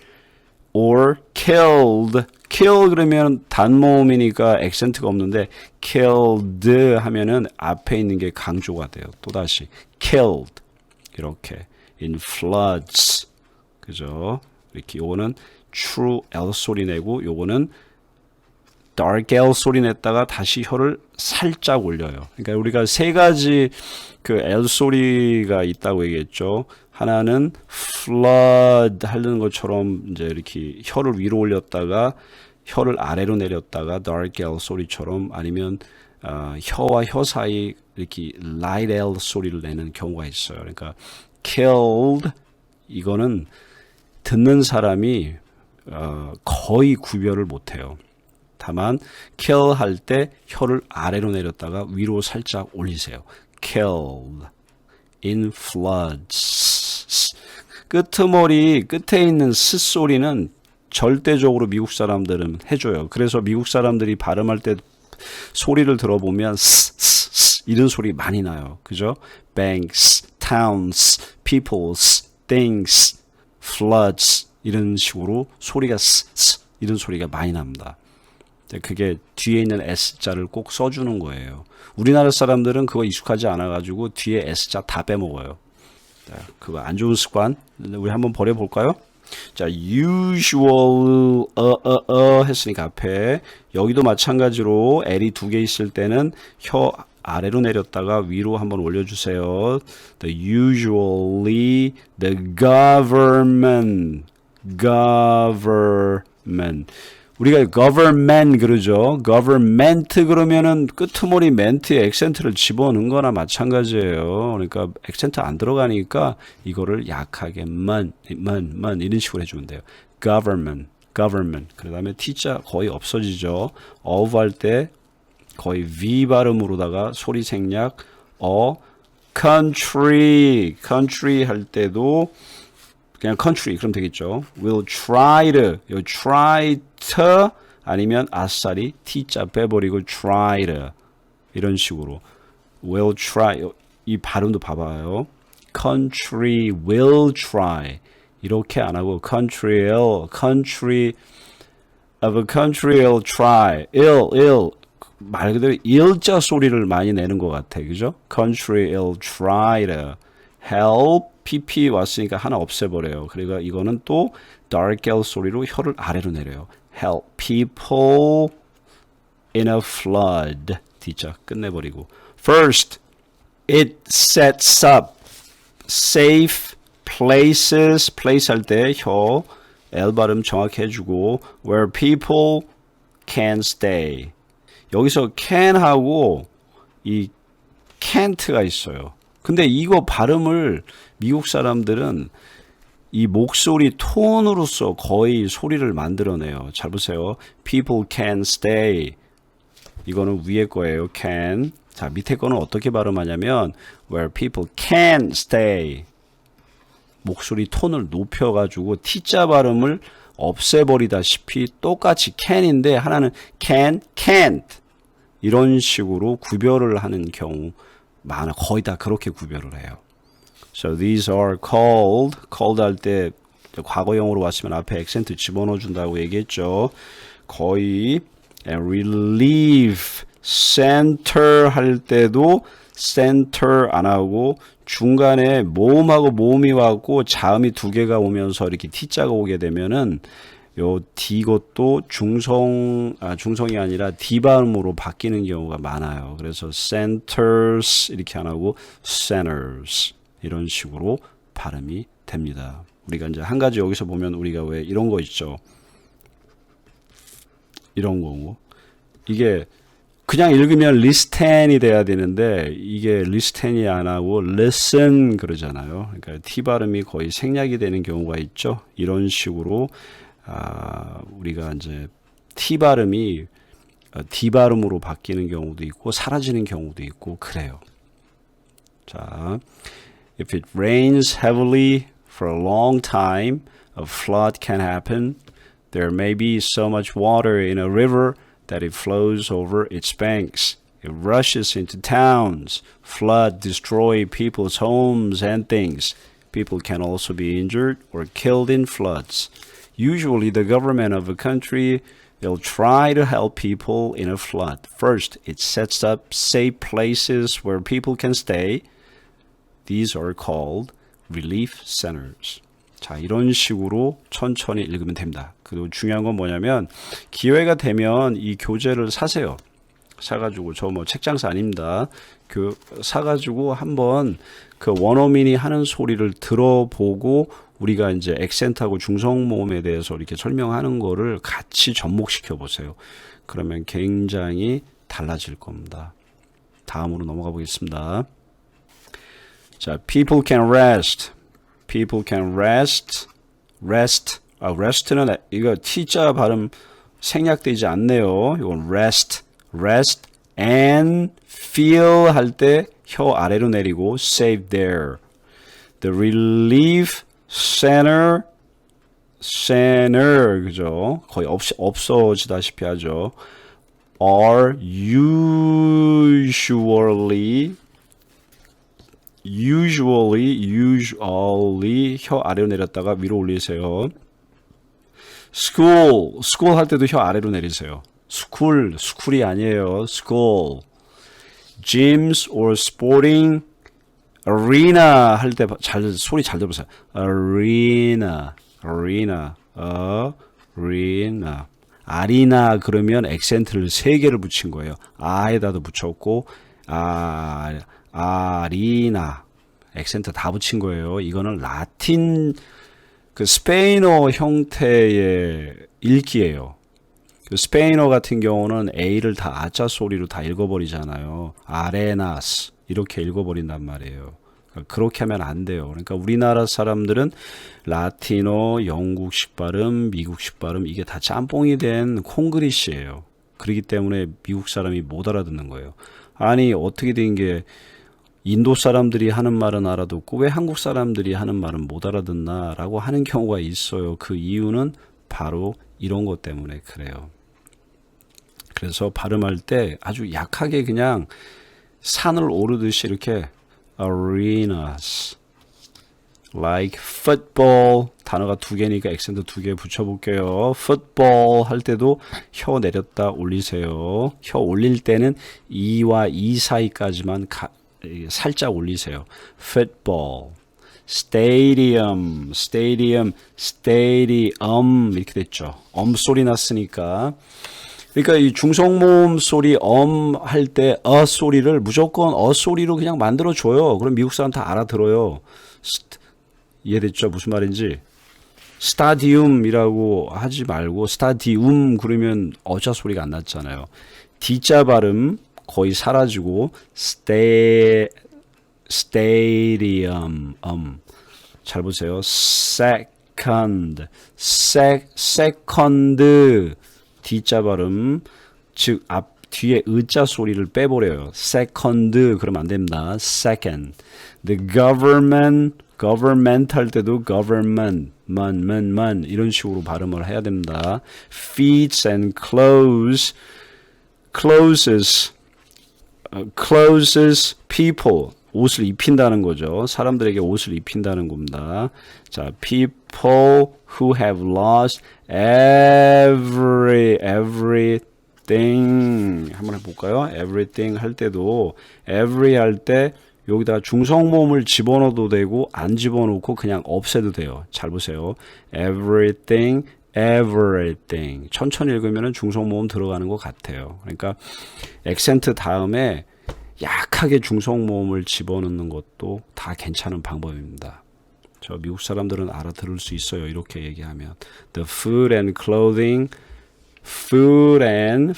or killed. kill 그러면 단모음이니까 액센트가 없는데 killed 하면은 앞에 있는 게 강조가 돼요. 또다시 killed 이렇게 in floods 그죠? 이렇게 요거는 true L 소리 내고 요거는 dark L 소리 냈다가 다시 혀를 살짝 올려요. 그러니까 우리가 세 가지 그 L 소리가 있다고 얘기했죠. 하나는 flood 하는 것처럼 이제 이렇게 혀를 위로 올렸다가 혀를 아래로 내렸다가 dark L 소리처럼 아니면 혀와 혀 사이 이렇게 light L 소리를 내는 경우가 있어요. 그러니까 killed 이거는 듣는 사람이 거의 구별을 못해요. 다만 kill 할 때 혀를 아래로 내렸다가 위로 살짝 올리세요. killed in floods. 끄트머리 끝에 있는 스 소리는 절대적으로 미국 사람들은 해줘요. 그래서 미국 사람들이 발음할 때 소리를 들어보면 스 이런 소리 많이 나요. 그죠? banks, towns, peoples, things, floods 이런 식으로 소리가 이런 소리가 많이 납니다. 그게 뒤에 있는 S자를 꼭 써주는 거예요. 우리나라 사람들은 그거 익숙하지 않아가지고 뒤에 S자 다 빼먹어요. 그거 안 좋은 습관. 우리 한번 버려볼까요? 자, usual, 했으니까 앞에. 여기도 마찬가지로 L이 두 개 있을 때는 혀 아래로 내렸다가 위로 한번 올려주세요. The usually, the government. 우리가 government 그러죠. government 그러면은 끄트머리 멘트에 액센트를 집어넣은 거나 마찬가지예요. 그러니까 액센트 안 들어가니까 이거를 약하게 man 이런 식으로 해주면 돼요. government. 그 다음에 T자 거의 없어지죠. of 할 때 거의 V 발음으로다가 소리 생략 country 할 때도 그냥 country 그럼 되겠죠. will try to 아니면 아싸리 T자 빼버리고 try to 이런 식으로 will try 이 발음도 봐봐요. country will try 이렇게 안 하고 country of a country will try 말 그대로 일자 소리를 많이 내는 것 같아. 그죠? country will try to help PP 왔으니까 하나 없애버려요. 그러니까 이거는 또 dark L 소리로 혀를 아래로 내려요. help people in a flood. D자 끝내버리고. First, it sets up safe places. place 할 때 혀 L 발음 정확히 해주고 where people can stay. 여기서 can하고 이 can't가 있어요. 근데 이거 발음을 미국 사람들은 이 목소리 톤으로서 거의 소리를 만들어내요. 잘 보세요. People can stay. 이거는 위에 거예요. can. 자, 밑에 거는 어떻게 발음하냐면 where people can stay. 목소리 톤을 높여가지고 T자 발음을 없애버리다시피 똑같이 can인데 하나는 can, can't. 이런 식으로 구별을 하는 경우 많아. 거의 다 그렇게 구별을 해요. So these are called 할 때 과거형으로 왔으면 앞에 액센트 집어넣어 준다고 얘기했죠. 거의 relieve center 할 때도 center 안 하고 중간에 모음하고 모음이 왔고 자음이 두 개가 오면서 이렇게 T자가 오게 되면은 요 D 것도 중성이 아니라 D 발음으로 바뀌는 경우가 많아요. 그래서 centers 이렇게 안 하고 centers 이런 식으로 발음이 됩니다. 우리가 이제 한 가지 여기서 보면 우리가 왜 이런 거 있죠. 이런 거고. 이게 그냥 읽으면 listen이 돼야 되는데 이게 listen이 안 하고 listen 그러잖아요. 그러니까 T 발음이 거의 생략이 되는 경우가 있죠. 이런 식으로 우리가 이제 T 발음이 D 발음으로 바뀌는 경우도 있고 사라지는 경우도 있고 그래요. 자, if it rains heavily for a long time, a flood can happen. There may be so much water in a river that it flows over its banks. It rushes into towns. Flood destroy people's homes and things. People can also be injured or killed in floods. Usually the government of a country will try to help people in a flood. First, it sets up safe places where people can stay. These are called relief centers. 자, 이런 식으로 천천히 읽으면 됩니다. 그리고 중요한 건 뭐냐면 기회가 되면 이 교재를 사세요. 사가지고 저 뭐 책장사 아닙니다. 사가지고 한번 그 원어민이 하는 소리를 들어보고 우리가 이제 액센트하고 중성 모음에 대해서 이렇게 설명하는 거를 같이 접목시켜 보세요. 그러면 굉장히 달라질 겁니다. 다음으로 넘어가 보겠습니다. 자, people can rest. people can rest는 이거 T자 발음 생략되지 않네요. 이건 rest and feel 할 때 혀 아래로 내리고 save there. The relief center 그죠? 거의 없어지다시피 하죠. are usually 혀 아래로 내렸다가 위로 올리세요. school 할 때도 혀 아래로 내리세요. school이 아니에요. school. gyms or sporting arena 할 때 소리 잘 들어보세요. arena. 아리나 그러면 액센트를 3개를 붙인 거예요. 아에다도 붙였고 아리나 액센트 다 붙인 거예요. 이거는 라틴 그 스페인어 형태의 읽기예요. 그 스페인어 같은 경우는 A를 다 아자 소리로 다 읽어버리잖아요. 아레나스 이렇게 읽어버린단 말이에요. 그렇게 하면 안 돼요. 그러니까 우리나라 사람들은 라틴어, 영국식 발음, 미국식 발음 이게 다 짬뽕이 된 콩글리시예요. 그렇기 때문에 미국 사람이 못 알아듣는 거예요. 아니 어떻게 된 게 인도 사람들이 하는 말은 알아듣고 왜 한국 사람들이 하는 말은 못 알아듣나 라고 하는 경우가 있어요. 그 이유는 바로 이런 것 때문에 그래요. 그래서 발음할 때 아주 약하게 그냥 산을 오르듯이 이렇게 arenas like football 단어가 2개니까 액센트 2개 붙여볼게요. football 할 때도 혀 내렸다 올리세요. 혀 올릴 때는 E와 E 사이까지만 살짝 올리세요. football stadium 이렇게 됐죠. 소리 났으니까. 그러니까 이 중성모음 소리 할 때 소리를 무조건 소리로 그냥 만들어 줘요. 그럼 미국 사람 다 알아들어요. 이해됐죠? 무슨 말인지. 스타디움이라고 하지 말고 스타디움 그러면 어자 소리가 안 났잖아요. D자 발음 거의 사라지고 stadium 잘 보세요. second D자 발음 즉 뒤에 의자 소리를 빼버려요. second 그러면 안 됩니다. second. The government 할 때도 government man 이런 식으로 발음을 해야 됩니다. feet and closes people 옷을 입힌다는 거죠. 사람들에게 옷을 입힌다는 겁니다. 자, people who have lost everything 한번 해볼까요? everything 할 때도 every 할 때 여기다가 중성모음을 집어넣어도 되고 안 집어넣고 그냥 없애도 돼요. 잘 보세요. everything 천천히 읽으면 중성모음 들어가는 것 같아요. 그러니까 액센트 다음에 약하게 중성모음을 집어넣는 것도 다 괜찮은 방법입니다. 저 미국 사람들은 알아들을 수 있어요. 이렇게 얘기하면 the food and clothing food and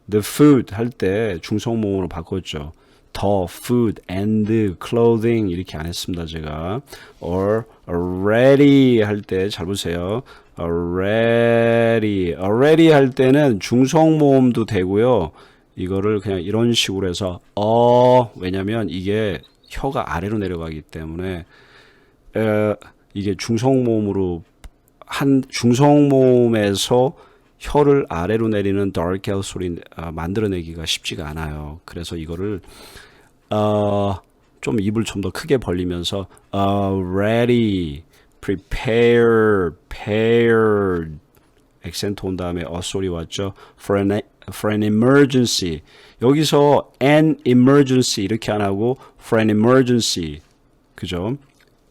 the food 할 때 중성모음으로 바꿨죠. the food and clothing 이렇게 안 했습니다. 제가 or already 할 때 잘 보세요. already 할 때는 중성모음도 되고요. 이거를 그냥 이런 식으로 해서 왜냐면 이게 혀가 아래로 내려가기 때문에 이게 중성모음으로 중성모음에서 혀를 아래로 내리는 dark L 소리 만들어내기가 쉽지가 않아요. 그래서 이거를 좀 입을 좀 더 크게 벌리면서 ready, prepared 액센트 온 다음에 소리 왔죠. for an emergency 여기서 an emergency 이렇게 안 하고 for an emergency 그죠?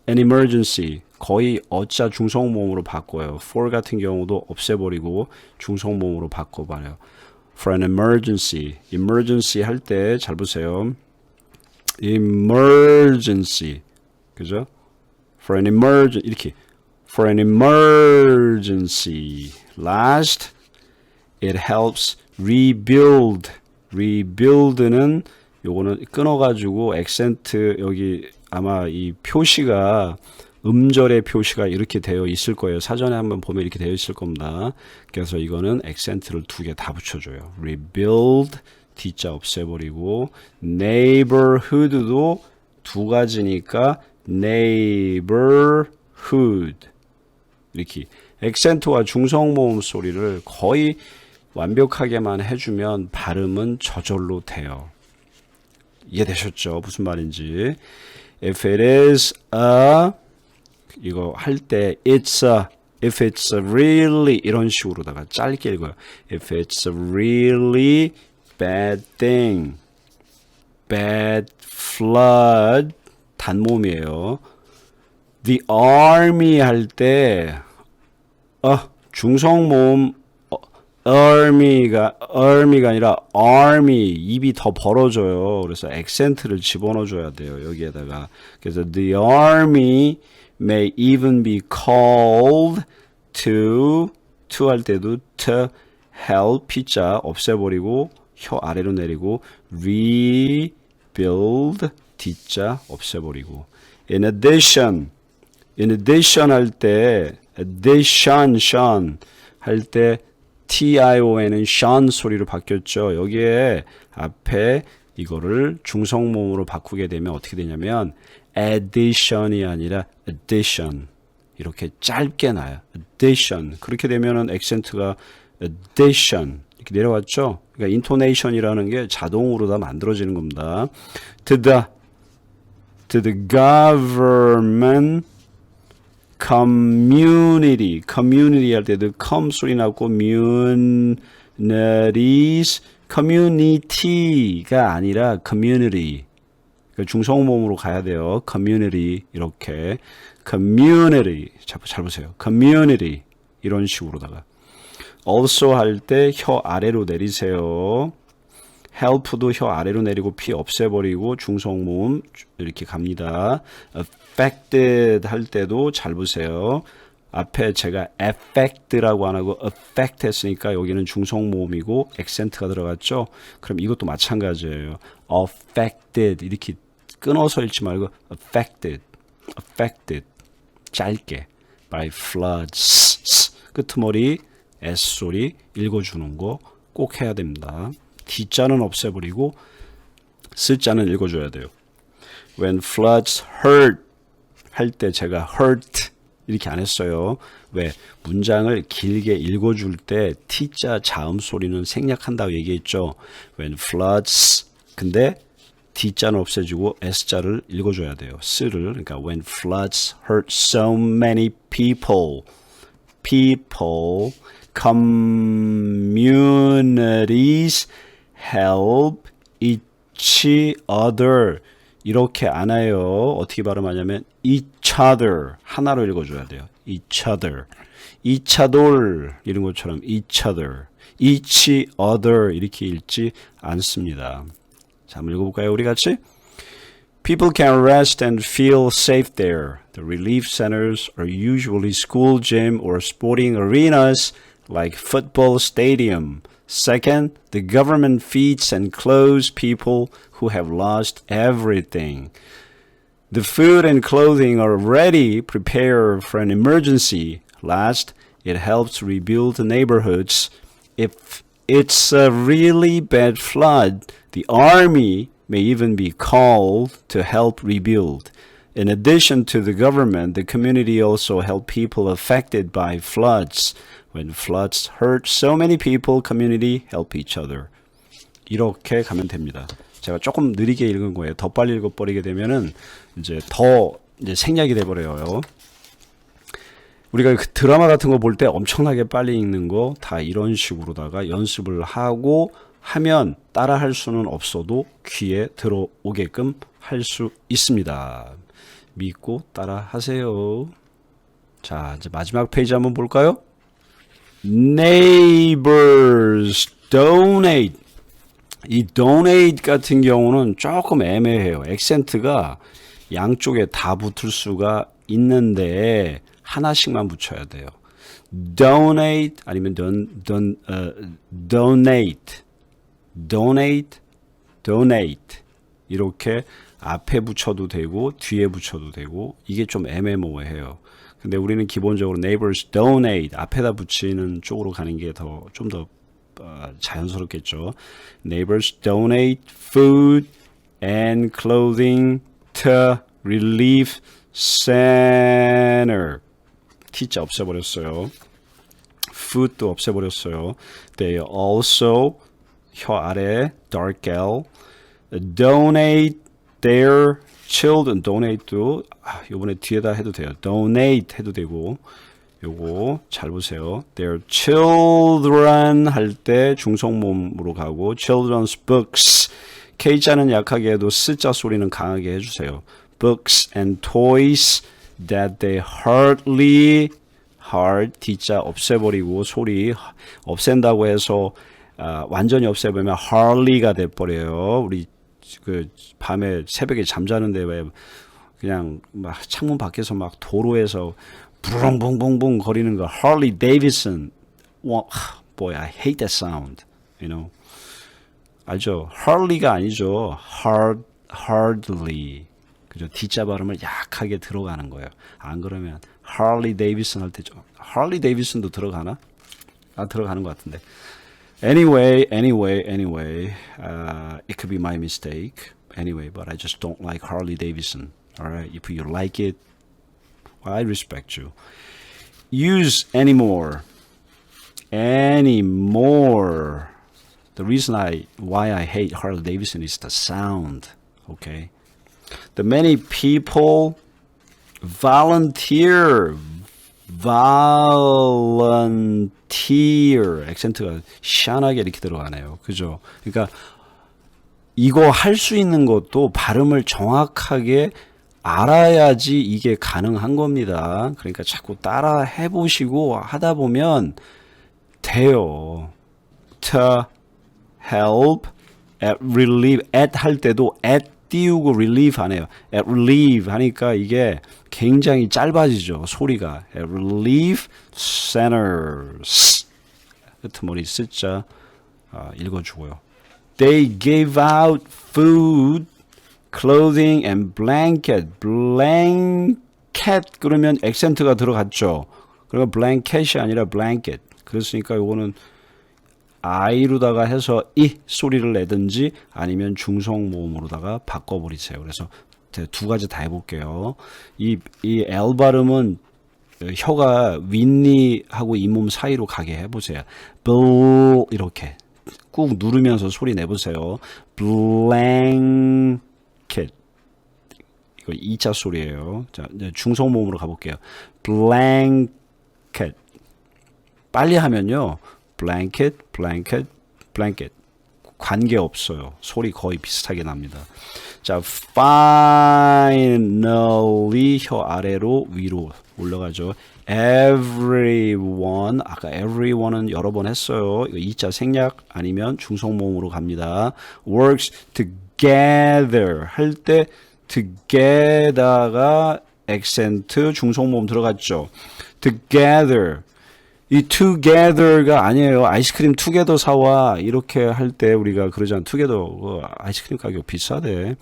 an emergency 거의 어자 중성모음으로 바꿔요. for 같은 경우도 없애버리고 중성모음으로 바꿔봐요. for an emergency 할 때 잘 보세요. emergency 그죠? for an emergency 이렇게 for an emergency last it helps rebuild는 요거는 끊어가지고 액센트 여기 아마 이 표시가 음절의 표시가 이렇게 되어 있을 거예요. 사전에 한번 보면 이렇게 되어 있을 겁니다. 그래서 이거는 액센트를 두 개 다 붙여줘요. rebuild D자 없애버리고 neighborhood도 두 가지니까 neighborhood 이렇게 액센트와 중성모음 소리를 거의 완벽하게만 해주면 발음은 저절로 돼요. 이해되셨죠? 무슨 말인지. If it is a 이거 할 때 it's a if it's a really 이런 식으로다가 짧게 읽어요. If it's a really bad thing bad flood 단모음이에요. The army 할 때 중성모음 army가 아니라 army 입이 더 벌어져요. 그래서 액센트를 집어넣어줘야 돼요. 여기에다가 그래서 the army may even be called to 할 때도 to help P자 없애버리고 혀 아래로 내리고 rebuild D자 없애버리고 in addition 할 때 addition 할 때 TION은 션 소리로 바뀌었죠. 여기에 앞에 이거를 중성모음으로 바꾸게 되면 어떻게 되냐면 addition이 아니라 addition 이렇게 짧게 나요. addition 그렇게 되면은 액센트가 addition 이렇게 내려왔죠. 그러니까 intonation이라는 게 자동으로 다 만들어지는 겁니다. to the government community 할 때도 come 소리 나고 community가 아니라 community 그러니까 중성모음으로 가야 돼요. community 이렇게 community 잘 보세요. community 이런 식으로다가 also 할 때 혀 아래로 내리세요. help도 혀 아래로 내리고 P 없애버리고 중성모음 이렇게 갑니다. affected 할 때도 잘 보세요. 앞에 제가 affect라고 안 하고 affect 했으니까 여기는 중성모음이고 액센트가 들어갔죠. 그럼 이것도 마찬가지예요. affected 이렇게 끊어서 읽지 말고 affected 짧게 by floods 끄트머리 S소리 읽어주는 거 꼭 해야 됩니다. D자는 없애버리고 S자는 읽어줘야 돼요. When floods hurt 할 때 제가 hurt 이렇게 안 했어요. 왜? 문장을 길게 읽어줄 때 T자 자음 소리는 생략한다고 얘기했죠. When floods 근데 D자는 없애주고 S자를 읽어줘야 돼요. S를 그러니까 when floods hurt so many people communities help each other 이렇게 안 해요. 어떻게 발음하냐면 each other 하나로 읽어줘야 돼요. each other 이런 것처럼 each other 이렇게 읽지 않습니다. 자, 한번 읽어볼까요? 우리 같이 People can rest and feel safe there. The relief centers are usually school gym or sporting arenas like football stadium. Second, the government feeds and clothes people who have lost everything. The food and clothing are ready, prepared for an emergency. Last, it helps rebuild the neighborhoods. If it's a really bad flood, the army may even be called to help rebuild. In addition to the government, the community also help people affected by floods. When floods hurt so many people, community help each other. 이렇게 가면 됩니다. 제가 조금 느리게 읽은 거예요. 더 빨리 읽어버리게 되면은 이제 생략이 돼버려요. 우리가 그 드라마 같은 거 볼 때 엄청나게 빨리 읽는 거 다 이런 식으로다가 연습을 하고 하면 따라 할 수는 없어도 귀에 들어오게끔 할 수 있습니다. 믿고 따라 하세요. 자, 이제 마지막 페이지 한번 볼까요? Neighbors donate. 이 donate 같은 경우는 조금 애매해요. 액센트가 양쪽에 다 붙을 수가 있는데 하나씩만 붙여야 돼요. donate 아니면 donate 이렇게 앞에 붙여도 되고 뒤에 붙여도 되고 이게 좀 애매모호해요. 근데 우리는 기본적으로 neighbors donate 앞에다 붙이는 쪽으로 가는 게 더 좀 더 자연스럽겠죠. Neighbors donate food and clothing to relief center. T자 없애버렸어요. food도 없애버렸어요. They also 혀 아래 dark L donate their children donate도 요번에 뒤에다 해도 돼요. donate 해도 되고 요거 잘 보세요. their children 할 때 중성모음으로 가고 children's books K자는 약하게 해도 S자 소리는 강하게 해주세요. books and toys that they hardly D자 없애버리고 소리 없앤다고 해서 완전히 없애버리면 hardly가 돼버려요. 우리 그 밤에 새벽에 잠자는데 왜 그냥 막 창문 밖에서 막 도로에서 부릉붕붕붕 거리는 거 Harley Davidson. Boy, I hate that sound. You know. 알죠? Harley가 아니죠. hardly. 그죠? D자 발음을 약하게 들어가는 거예요. 안 그러면 Harley Davidson 할 때죠. Harley Davidson도 들어가나? 들어가는 것 같은데. Anyway, it could be my mistake. Anyway, but I just don't like Harley Davidson. Alright, if you like it, well, I respect you. Use anymore. Anymore. The reason why I hate Harley Davidson is the sound. Okay. The many people volunteer. 액센트가 시원하게 이렇게 들어가네요. 그죠? 그러니까 이거 할 수 있는 것도 발음을 정확하게 알아야지 이게 가능한 겁니다. 그러니까 자꾸 따라 해보시고 하다 보면 돼요. To help, at relieve, at 할 때도 at 띄우고 relieve 안 해요. at relieve 하니까 이게 굉장히 짧아지죠. 소리가. at relieve centers. 끄트머리 쓰자 읽어주고요. They gave out food, clothing and blanket. blanket 그러면 액센트가 들어갔죠. 그러니까 blanket이 아니라 blanket. 그랬으니까 이거는 I로다가 해서 이 소리를 내든지 아니면 중성모음으로다가 바꿔버리세요. 그래서 두 가지 다 해볼게요. 이 L 발음은 혀가 윗니하고 잇몸 사이로 가게 해보세요. bl 이렇게 꾹 누르면서 소리 내보세요. blanket 이거 2자 소리예요. 자, 이제 중성모음으로 가볼게요. blanket 빨리 하면요. blanket, blanket, blanket. 관계없어요. 소리 거의 비슷하게 납니다. 자, finally 혀 아래로 위로 올라가죠. everyone 아까 everyone은 여러 번 했어요. 이거 2자 생략 아니면 중성모음으로 갑니다. works together 할 때 together가 액센트 중성모음 들어갔죠. together 이 together가 아니에요. 아이스크림 together 사와 이렇게 할 때 우리가 그러잖아. together 아이스크림 가격 비싸대.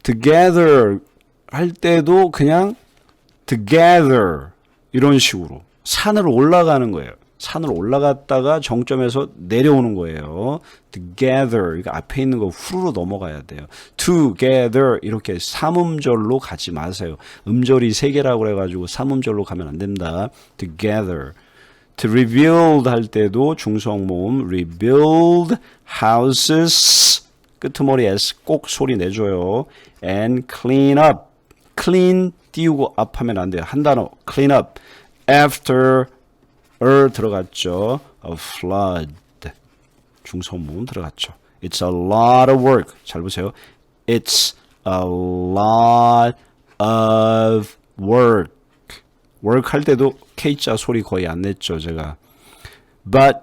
together 할 때도 그냥 together 이런 식으로 산을 올라가는 거예요. 산을 올라갔다가 정점에서 내려오는 거예요. together 이거 앞에 있는 거 후루로 넘어가야 돼요. together 이렇게 삼음절로 가지 마세요. 음절이 3개라고 그래가지고 삼음절로 가면 안 됩니다. together. to rebuild 할 때도 중성모음 rebuild houses 끄트머리 S 꼭 소리 내줘요. and clean up clean 띄우고 up 하면 안 돼요. 한 단어 clean up after 들어갔죠. a flood 중성모음 들어갔죠. It's a lot of work. 잘 보세요. It's a lot of work. work 할 때도 K자 소리 거의 안 냈죠. 제가 but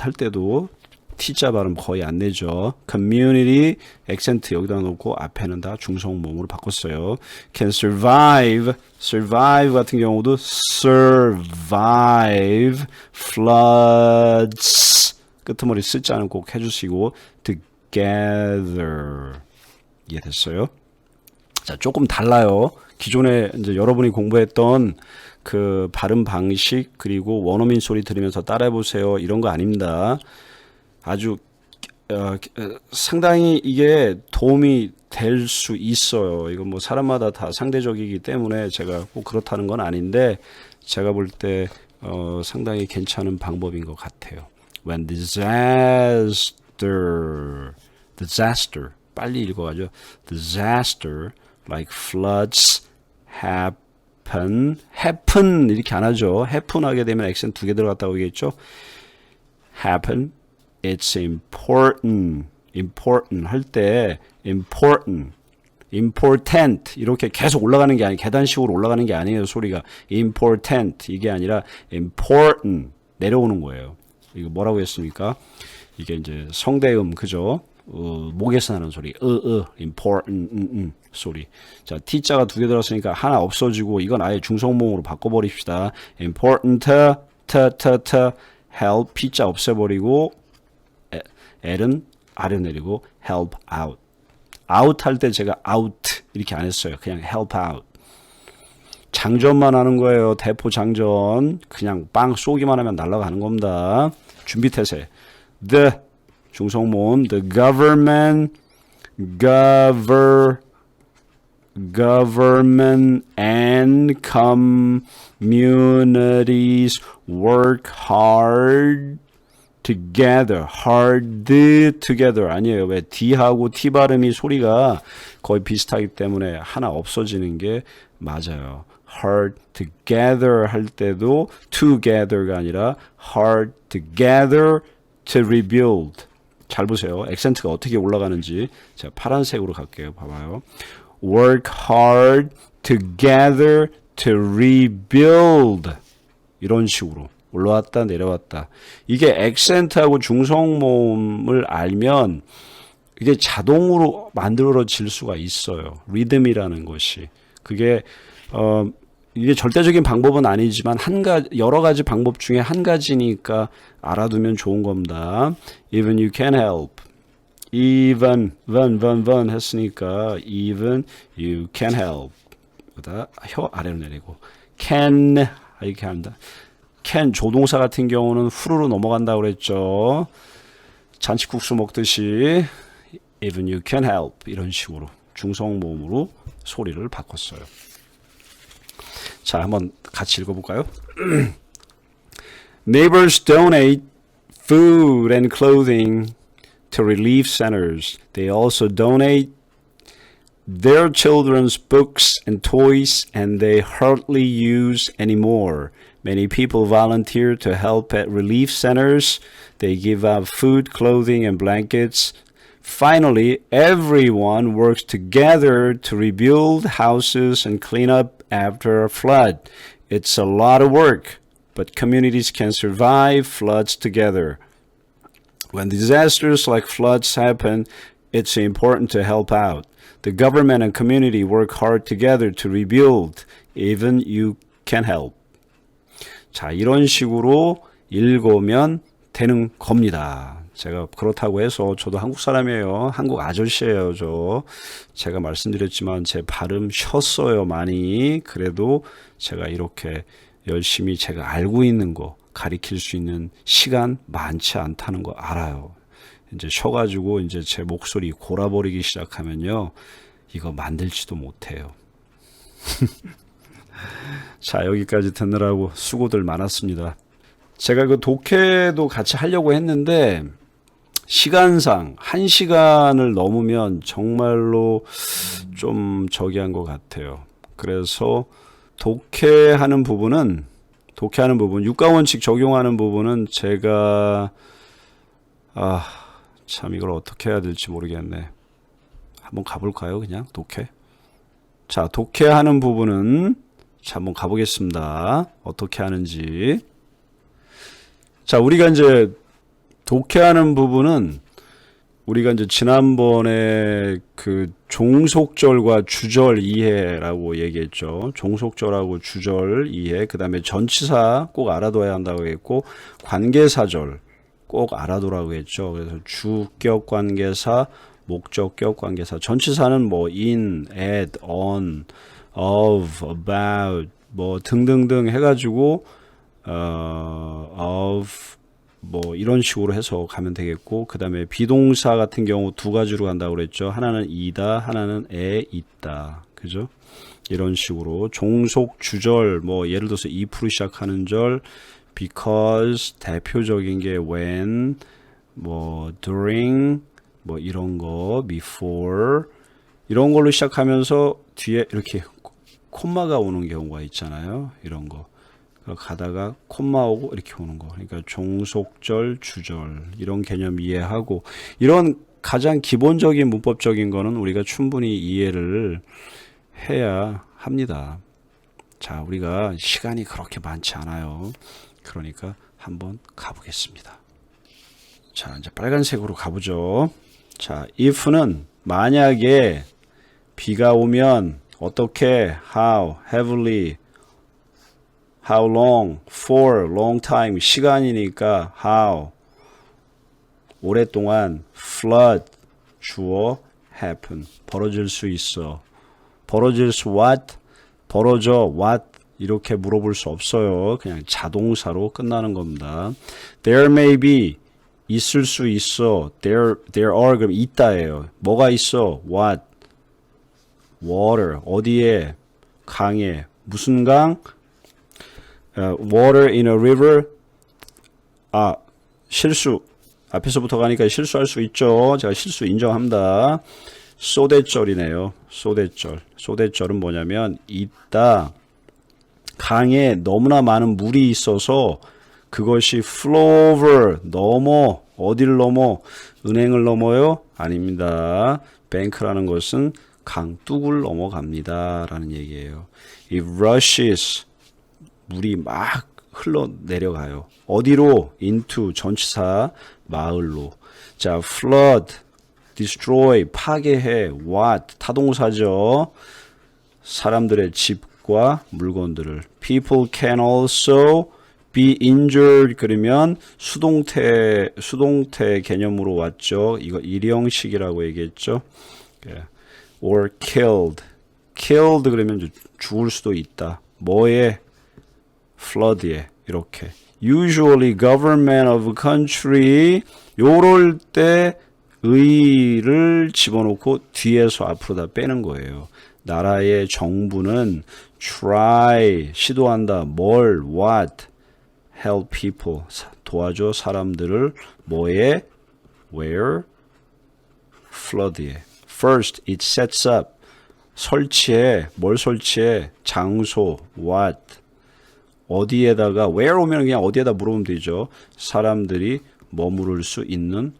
할 때도 T자 발음 거의 안 내죠. community 액센트 여기다 놓고 앞에는 다 중성모음으로 바꿨어요. can survive 같은 경우도 survive floods 끄트머리 쓰자는 꼭 해주시고 together 이해됐어요? 자, 조금 달라요. 기존에 이제 여러분이 공부했던 그 발음 방식 그리고 원어민 소리 들으면서 따라해 보세요. 이런 거 아닙니다. 아주 상당히 이게 도움이 될 수 있어요. 이건 뭐 사람마다 다 상대적이기 때문에 제가 꼭 그렇다는 건 아닌데 제가 볼 때 상당히 괜찮은 방법인 것 같아요. When disaster 빨리 읽어가죠. Disaster like floods happen 이렇게 안 하죠. happen 하게 되면 액센트 2개 들어갔다고 얘기했죠. happen it's important 할 때 important 이렇게 계속 올라가는 게 아니에요. 계단식으로 올라가는 게 아니에요. 소리가 important 이게 아니라 important 내려오는 거예요. 이거 뭐라고 했습니까? 이게 이제 성대음 그죠? 목에서 나는 소리 important 소리. 자, T자가 2개 들었으니까 하나 없어지고 이건 아예 중성모음으로 바꿔버립시다. important help P자 없애버리고 L은 아래 내리고 help out 할 때 제가 out 이렇게 안 했어요. 그냥 help out. 장전만 하는 거예요. 대포 장전. 그냥 빵 쏘기만 하면 날아가는 겁니다. 준비 태세. The 중성모음 the government and communities work hard together 아니에요. 왜 D하고 T 발음이 소리가 거의 비슷하기 때문에 하나 없어지는 게 맞아요. hard together 할 때도 together가 아니라 hard together to rebuild. 잘 보세요. 액센트가 어떻게 올라가는지. 제가 파란색으로 갈게요. 봐봐요. work hard together to rebuild. 이런 식으로. 올라왔다 내려왔다. 이게 액센트하고 중성모음을 알면 이게 자동으로 만들어질 수가 있어요. 리듬이라는 것이. 그게 이게 절대적인 방법은 아니지만 여러 가지 방법 중에 한 가지니까 알아두면 좋은 겁니다. Even you can help. even 했으니까 even you can help. 그다 혀 아래로 내리고 can 이렇게 합니다. can 조동사 같은 경우는 후루로 넘어간다고 그랬죠. 잔치국수 먹듯이 even you can help 이런 식으로 중성모음으로 소리를 바꿨어요. 자, 한번 같이 읽어볼까요? Neighbors donate food and clothing to relief centers. They also donate their children's books and toys, and they hardly use anymore. Many people volunteer to help at relief centers. They give out food, clothing, and blankets. Finally, everyone works together to rebuild houses and clean up after a flood. It's a lot of work, but communities can survive floods together. When disasters like floods happen, it's important to help out. The government and community work hard together to rebuild. Even you can help. 자, 이런 식으로 읽으면 되는 겁니다. 제가 그렇다고 해서 저도 한국 사람이에요. 한국 아저씨예요. 제가 말씀드렸지만 제 발음 쉬었어요. 많이. 그래도 제가 이렇게 열심히 제가 알고 있는 거 가리킬 수 있는 시간 많지 않다는 거 알아요. 이제 쉬어가지고 이제 제 목소리 골아버리기 시작하면요. 이거 만들지도 못해요. 자, 여기까지 듣느라고 수고들 많았습니다. 제가 그 독해도 같이 하려고 했는데 시간상 1시간을 넘으면 정말로 좀 저기한 것 같아요. 그래서 독해하는 부분, 육가원칙 적용하는 부분은 제가 참 이걸 어떻게 해야 될지 모르겠네. 한번 가볼까요? 그냥 독해. 자, 독해하는 부분은 자, 한번 가보겠습니다. 어떻게 하는지. 자, 우리가 이제 독해하는 부분은 우리가 이제 지난번에 그 종속절과 주절 이해라고 얘기했죠. 종속절하고 주절 이해, 그 다음에 전치사 꼭 알아둬야 한다고 했고, 관계사절 꼭 알아두라고 했죠. 그래서 주격 관계사, 목적격 관계사. 전치사는 뭐 in, at, on, of, about 뭐 등등등 해가지고 of 뭐 이런 식으로 해서 가면 되겠고, 그 다음에 비동사 같은 경우 두 가지로 간다고 그랬죠. 하나는 이다, 하나는 에 있다. 그죠? 이런 식으로 종속 주절, 뭐 예를 들어서 if로 시작하는 절, because 대표적인 게 when, 뭐 during, 뭐 이런 거, before 이런 걸로 시작하면서 뒤에 이렇게 콤마가 오는 경우가 있잖아요. 이런 거 가다가 콤마 오고 이렇게 오는 거. 그러니까 종속절, 주절 이런 개념 이해하고, 이런 가장 기본적인 문법적인 거는 우리가 충분히 이해를 해야 합니다. 자, 우리가 시간이 그렇게 많지 않아요. 그러니까 한번 가보겠습니다. 자, 이제 빨간색으로 가보죠. 자, if는 만약에 비가 오면 어떻게, how, heavily, how long, for, long time, 시간이니까 how, 오랫동안, flood, 주어, happen, 벌어질 수 있어. 벌어질 수 what, 벌어져 what, 이렇게 물어볼 수 없어요. 그냥 자동사로 끝나는 겁니다. There may be, 있을 수 있어. There are, 그럼 있다예요. 뭐가 있어? What? Water. 어디에? 강에. 무슨 강? Water in a river. 아, 실수. 앞에서부터 가니까 실수할 수 있죠. 제가 실수 인정합니다. 소대절이네요. 소대절. 소대절은 뭐냐면 있다. 강에 너무나 많은 물이 있어서 그것이 flow over, 넘어. 어디를 넘어? 은행을 넘어요? 아닙니다. bank라는 것은 강둑을 넘어갑니다 라는 얘기예요. It rushes, 물이 막 흘러내려가요. 어디로? into, 전치사, 마을로. 자, flood, destroy, 파괴해. what, 타동사죠. 사람들의 집과 물건들을. People can also be injured, 그러면 수동태 개념으로 왔죠. 이거 일형식이라고 얘기했죠. or killed 그러면 죽을 수도 있다. 뭐에? flood에. 이렇게. usually government of a country, 요럴 때 의를 집어넣고 뒤에서 앞으로 다 빼는 거예요. 나라의 정부는 try, 시도한다. 뭘? what? help people, 도와줘 사람들을. 뭐에? where? flood에. first, it sets up, 설치해. 뭘 설치해? 장소, what? 어디에다가, where 오면 그냥 어디에다 물어보면 되죠. 사람들이 머무를 수 있는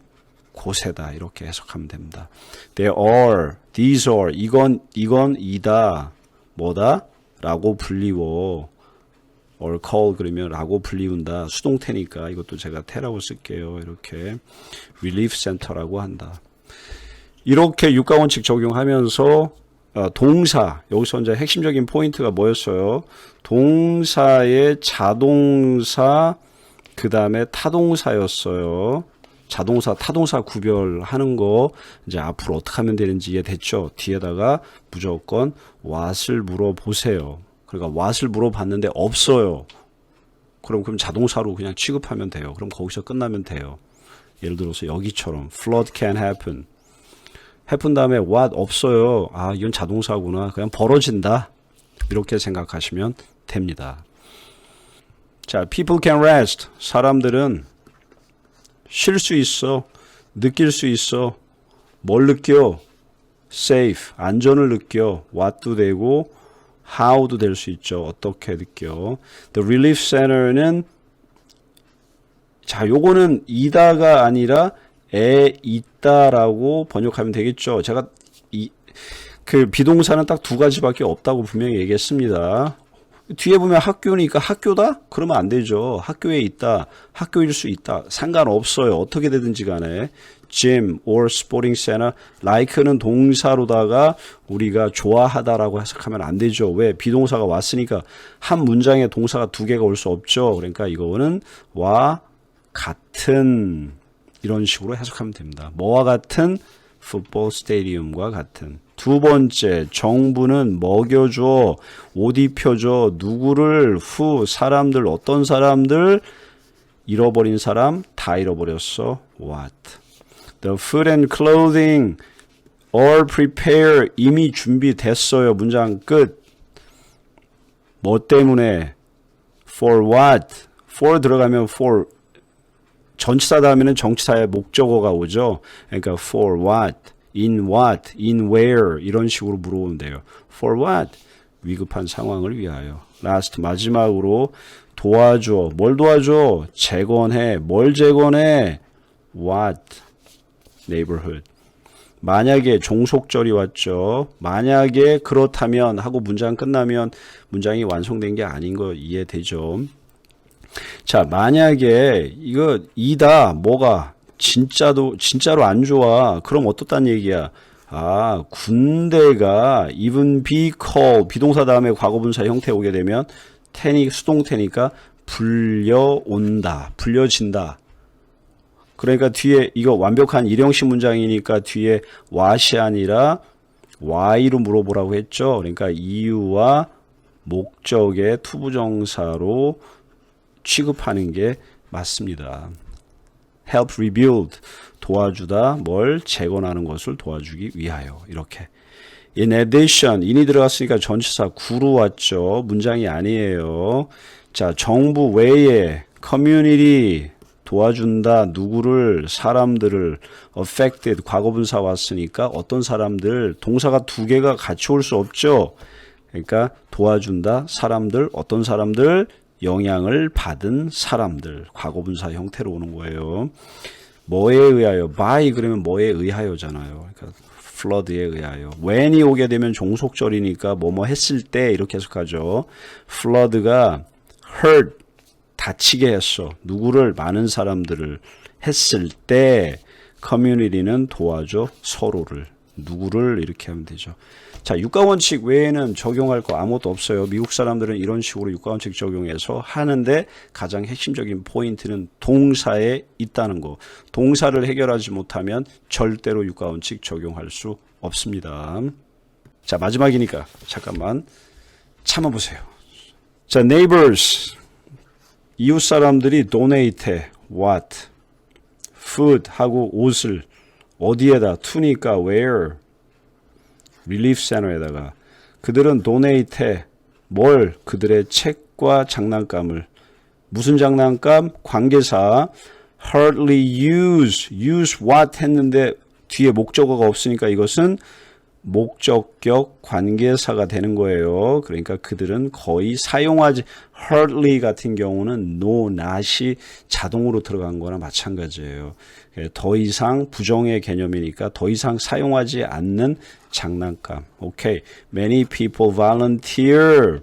곳에다, 이렇게 해석하면 됩니다. There are, these are, 이건 이다. 뭐다? 라고 불리워. or call 그러면 라고 불리운다. 수동태니까 이것도 제가 태라고 쓸게요. 이렇게 relief center라고 한다. 이렇게 육가원칙 적용하면서 동사, 여기서 이제 핵심적인 포인트가 뭐였어요? 동사의 자동사, 그 다음에 타동사였어요. 자동사, 타동사 구별하는 거 이제 앞으로 어떻게 하면 되는지 이해됐죠? 뒤에다가 무조건 what을 물어보세요. 그러니까 what을 물어봤는데 없어요. 그럼 자동사로 그냥 취급하면 돼요. 그럼 거기서 끝나면 돼요. 예를 들어서 여기처럼 flood can happen. happen 다음에 what 없어요. 아, 이건 자동사구나. 그냥 벌어진다. 이렇게 생각하시면 됩니다. 자, people can rest. 사람들은 쉴 수 있어. 느낄 수 있어. 뭘 느껴? safe. 안전을 느껴. what도 되고 how도 될 수 있죠. 어떻게 느껴. The relief center는, 자, 요거는 이다가 아니라 에 있다라고 번역하면 되겠죠. 제가 그 비동사는 딱 두 가지밖에 없다고 분명히 얘기했습니다. 뒤에 보면 학교니까 학교다? 그러면 안 되죠. 학교에 있다. 학교일 수 있다. 상관없어요. 어떻게 되든지 간에. gym or sporting center. like는 동사로다가 우리가 좋아하다라고 해석하면 안 되죠. 왜? 비동사가 왔으니까 한 문장에 동사가 두 개가 올 수 없죠. 그러니까 이거는 와 같은 이런 식으로 해석하면 됩니다. 뭐와 같은? 풋볼 스테디움과 같은. 두 번째, 정부는 먹여줘, 옷 입혀줘, 누구를, who, 사람들, 어떤 사람들, 잃어버린 사람, 다 잃어버렸어. what. The food and clothing are prepared, 이미 준비됐어요. 문장 끝. 뭐 때문에? For what? for 들어가면 for 전치사 다음에는 정치사의 목적어가 오죠. 그러니까 for what, in where 이런 식으로 물어보면 돼요. For what? 위급한 상황을 위하여. last 마지막으로 도와줘. 뭘 도와줘? 재건해. 뭘 재건해? what? neighborhood. 만약에 종속절이 왔죠. 만약에 그렇다면 하고 문장 끝나면 문장이 완성된 게 아닌 거 이해되죠. 자, 만약에 이거 이다 뭐가 진짜로 안 좋아. 그럼 어떻단 얘기야? 아, 군대가 even be called 비동사 다음에 과거분사 형태 오게 되면 태니 수동태니까 불려온다. 불려진다. 그러니까 뒤에 이거 완벽한 일형식 문장이니까 뒤에 what이 아니라 why로 물어보라고 했죠. 그러니까 이유와 목적의 투부정사로 취급하는 게 맞습니다. help rebuild 도와주다 뭘 재건하는 것을 도와주기 위하여 이렇게. in addition in이 들어갔으니까 전치사 구로 왔죠. 문장이 아니에요. 자, 정부 외에 community 도와준다 누구를 사람들을 affected 과거분사 왔으니까 어떤 사람들 동사가 두 개가 같이 올 수 없죠. 그러니까 도와준다 사람들 어떤 사람들 영향을 받은 사람들 과거분사 형태로 오는 거예요. 뭐에 의하여 by 그러면 뭐에 의하여잖아요. 그러니까 flood에 의하여. when이 오게 되면 종속절이니까 뭐뭐 했을 때 이렇게 해석하죠. flood가 hurt 다치게 했어. 누구를 많은 사람들을 했을 때 community는 도와줘 서로를 누구를 이렇게 하면 되죠. 자, 육가원칙 외에는 적용할 거 아무것도 없어요. 미국 사람들은 이런 식으로 육가원칙 적용해서 하는데 가장 핵심적인 포인트는 동사에 있다는 거. 동사를 해결하지 못하면 절대로 육가원칙 적용할 수 없습니다. 자, 마지막이니까 잠깐만 참아보세요. 자, neighbors 이웃 사람들이 donate what food 하고 옷을 어디에다 to니까 where relief center에다가 그들은 donate 뭘 그들의 책과 장난감을 무슨 장난감 관계사 hardly use what 했는데 뒤에 목적어가 없으니까 이것은 목적격 관계사가 되는 거예요. 그러니까 그들은 거의 사용하지 hardly 같은 경우는 no, not이 자동으로 들어간 거나 마찬가지예요. 더 이상 부정의 개념이니까 더 이상 사용하지 않는 장난감. 오케이. Many people volunteer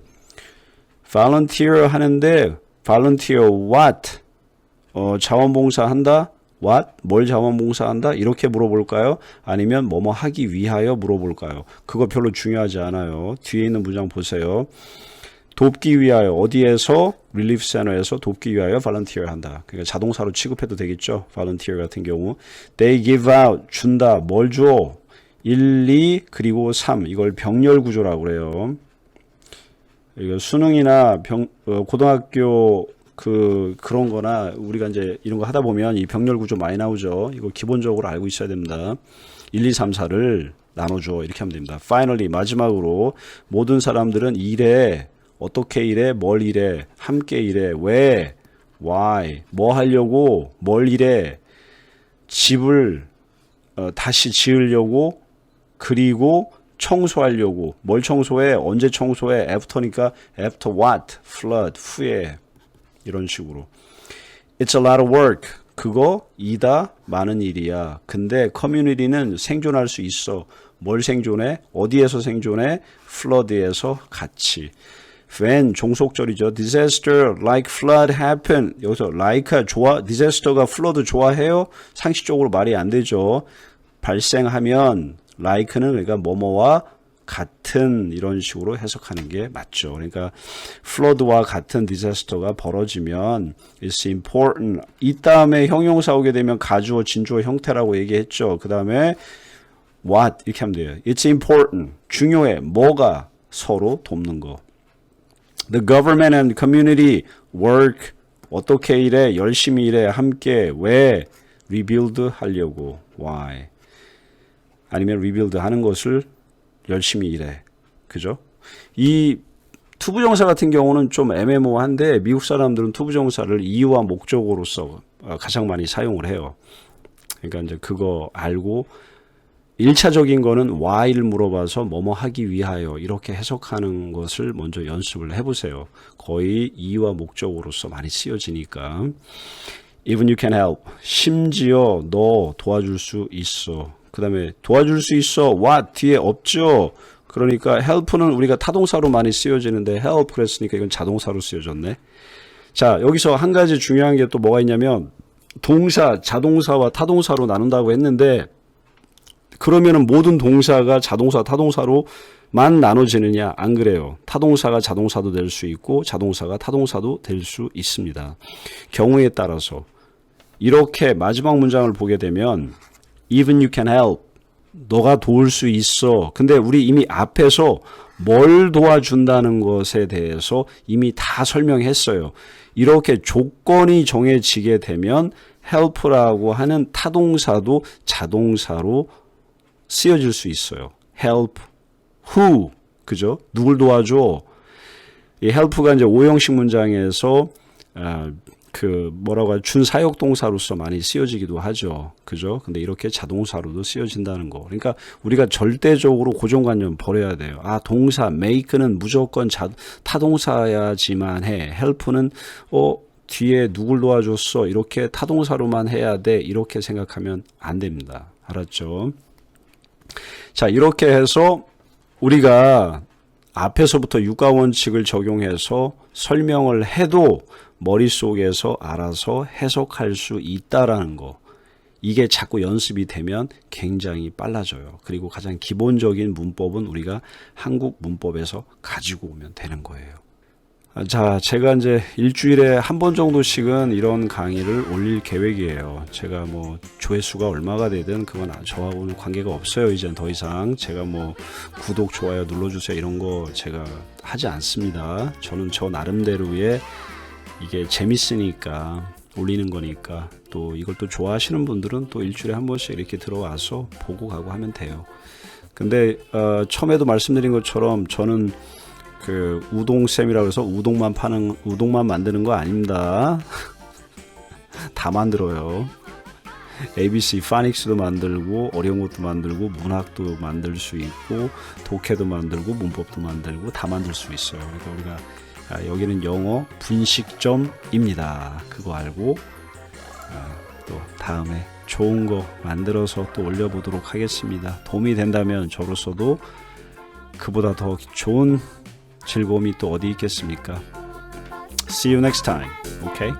하는데 volunteer what? 자원봉사한다? what? 뭘 자원봉사한다? 이렇게 물어볼까요? 아니면 뭐뭐 하기 위하여 물어볼까요? 그거 별로 중요하지 않아요. 뒤에 있는 문장 보세요. 돕기 위하여 어디에서? relief center에서 돕기 위하여 volunteer 한다. 그러니까 자동사로 취급해도 되겠죠. volunteer 같은 경우. they give out 준다. 뭘 줘? 1, 2 그리고 3 이걸 병렬 구조라고 그래요. 이거 수능이나 고등학교 그런 거나 우리가 이제 이런 거 하다 보면 이 병렬 구조 많이 나오죠. 이거 기본적으로 알고 있어야 됩니다. 1, 2, 3, 4를 나눠줘. 이렇게 하면 됩니다. finally 마지막으로 모든 사람들은 일해. 어떻게 일해? 뭘 일해? 함께 일해. 왜? why? 뭐 하려고? 뭘 일해? 집을 다시 지으려고 그리고 청소하려고. 뭘 청소해? 언제 청소해? after니까 after what? flood 후에 이런 식으로. It's a lot of work. 그거 이다 많은 일이야. 근데 커뮤니티는 생존할 수 있어. 뭘 생존해? 어디에서 생존해? flood에서 같이. when 종속절이죠. disaster like flood happen. 여기서 like가 좋아. disaster가 flood 좋아해요? 상식적으로 말이 안 되죠. 발생하면 like는 그러니까 뭐뭐와 같은 이런 식으로 해석하는 게 맞죠. 그러니까 flood와 같은 disaster가 벌어지면 it's important. 이 다음에 형용사 오게 되면 가주어, 진주어 형태라고 얘기했죠. 그 다음에 what 이렇게 하면 돼요. It's important. 중요해. 뭐가? 서로 돕는 거. The government and community work. 어떻게 일해? 열심히 일해. 함께. 왜? rebuild 하려고. why? 아니면 rebuild 하는 것을 열심히 일해. 그죠? 이 투부정사 같은 경우는 좀 애매모호한데 미국 사람들은 투부정사를 이유와 목적으로서 가장 많이 사용을 해요. 그러니까 이제 그거 알고 1차적인 거는 why를 물어봐서 뭐뭐 하기 위하여 이렇게 해석하는 것을 먼저 연습을 해보세요. 거의 이유와 목적으로서 많이 쓰여지니까. Even you can help. 심지어 너 도와줄 수 있어. 그 다음에 도와줄 수 있어. what 뒤에 없죠. 그러니까 help는 우리가 타동사로 많이 쓰여지는데 help 그랬으니까 이건 자동사로 쓰여졌네. 자, 여기서 한 가지 중요한 게 또 뭐가 있냐면 동사, 자동사와 타동사로 나눈다고 했는데 그러면은 모든 동사가 자동사, 타동사로만 나눠지느냐? 안 그래요. 타동사가 자동사도 될 수 있고 자동사가 타동사도 될 수 있습니다. 경우에 따라서 이렇게 마지막 문장을 보게 되면 even you can help. 너가 도울 수 있어. 근데 우리 이미 앞에서 뭘 도와준다는 것에 대해서 이미 다 설명했어요. 이렇게 조건이 정해지게 되면 help라고 하는 타동사도 자동사로 쓰여질 수 있어요. help, who, 그죠? 누굴 도와줘? 이 help가 이제 오형식 문장에서 준사역 동사로서 많이 쓰여지기도 하죠. 그죠? 근데 이렇게 자동사로도 쓰여진다는 거. 그러니까 우리가 절대적으로 고정관념 버려야 돼요. 아, 동사 make는 무조건 타동사야지만 해. help는 뒤에 누굴 도와줬어. 이렇게 타동사로만 해야 돼. 이렇게 생각하면 안 됩니다. 알았죠? 자, 이렇게 해서 우리가 앞에서부터 육가원칙을 적용해서 설명을 해도 머릿속에서 알아서 해석할 수 있다라는 거. 이게 자꾸 연습이 되면 굉장히 빨라져요. 그리고 가장 기본적인 문법은 우리가 한국 문법에서 가지고 오면 되는 거예요. 자, 제가 이제 일주일에 한 번 정도씩은 이런 강의를 올릴 계획이에요. 제가 뭐 조회수가 얼마가 되든 그건 저하고는 관계가 없어요. 이젠 더 이상 제가 뭐 구독, 좋아요 눌러주세요 이런 거 제가 하지 않습니다. 저는 저 나름대로의 이게 재밌으니까 올리는 거니까 또 이걸 또 좋아하시는 분들은 또 일주일에 한 번씩 이렇게 들어와서 보고 가고 하면 돼요. 근데 처음에도 말씀드린 것처럼 저는 그 우동쌤이라고 해서 우동만 만드는 거 아닙니다. 다 만들어요. ABC, 파닉스도 만들고 어려운 것도 만들고 문학도 만들 수 있고 독해도 만들고 문법도 만들고 다 만들 수 있어요. 그러니까 우리가 여기는 영어 분식점입니다. 그거 알고 또 다음에 좋은 거 만들어서 또 올려보도록 하겠습니다. 도움이 된다면 저로서도 그보다 더 좋은 즐거움이 또 어디 있겠습니까? See you next time. Okay?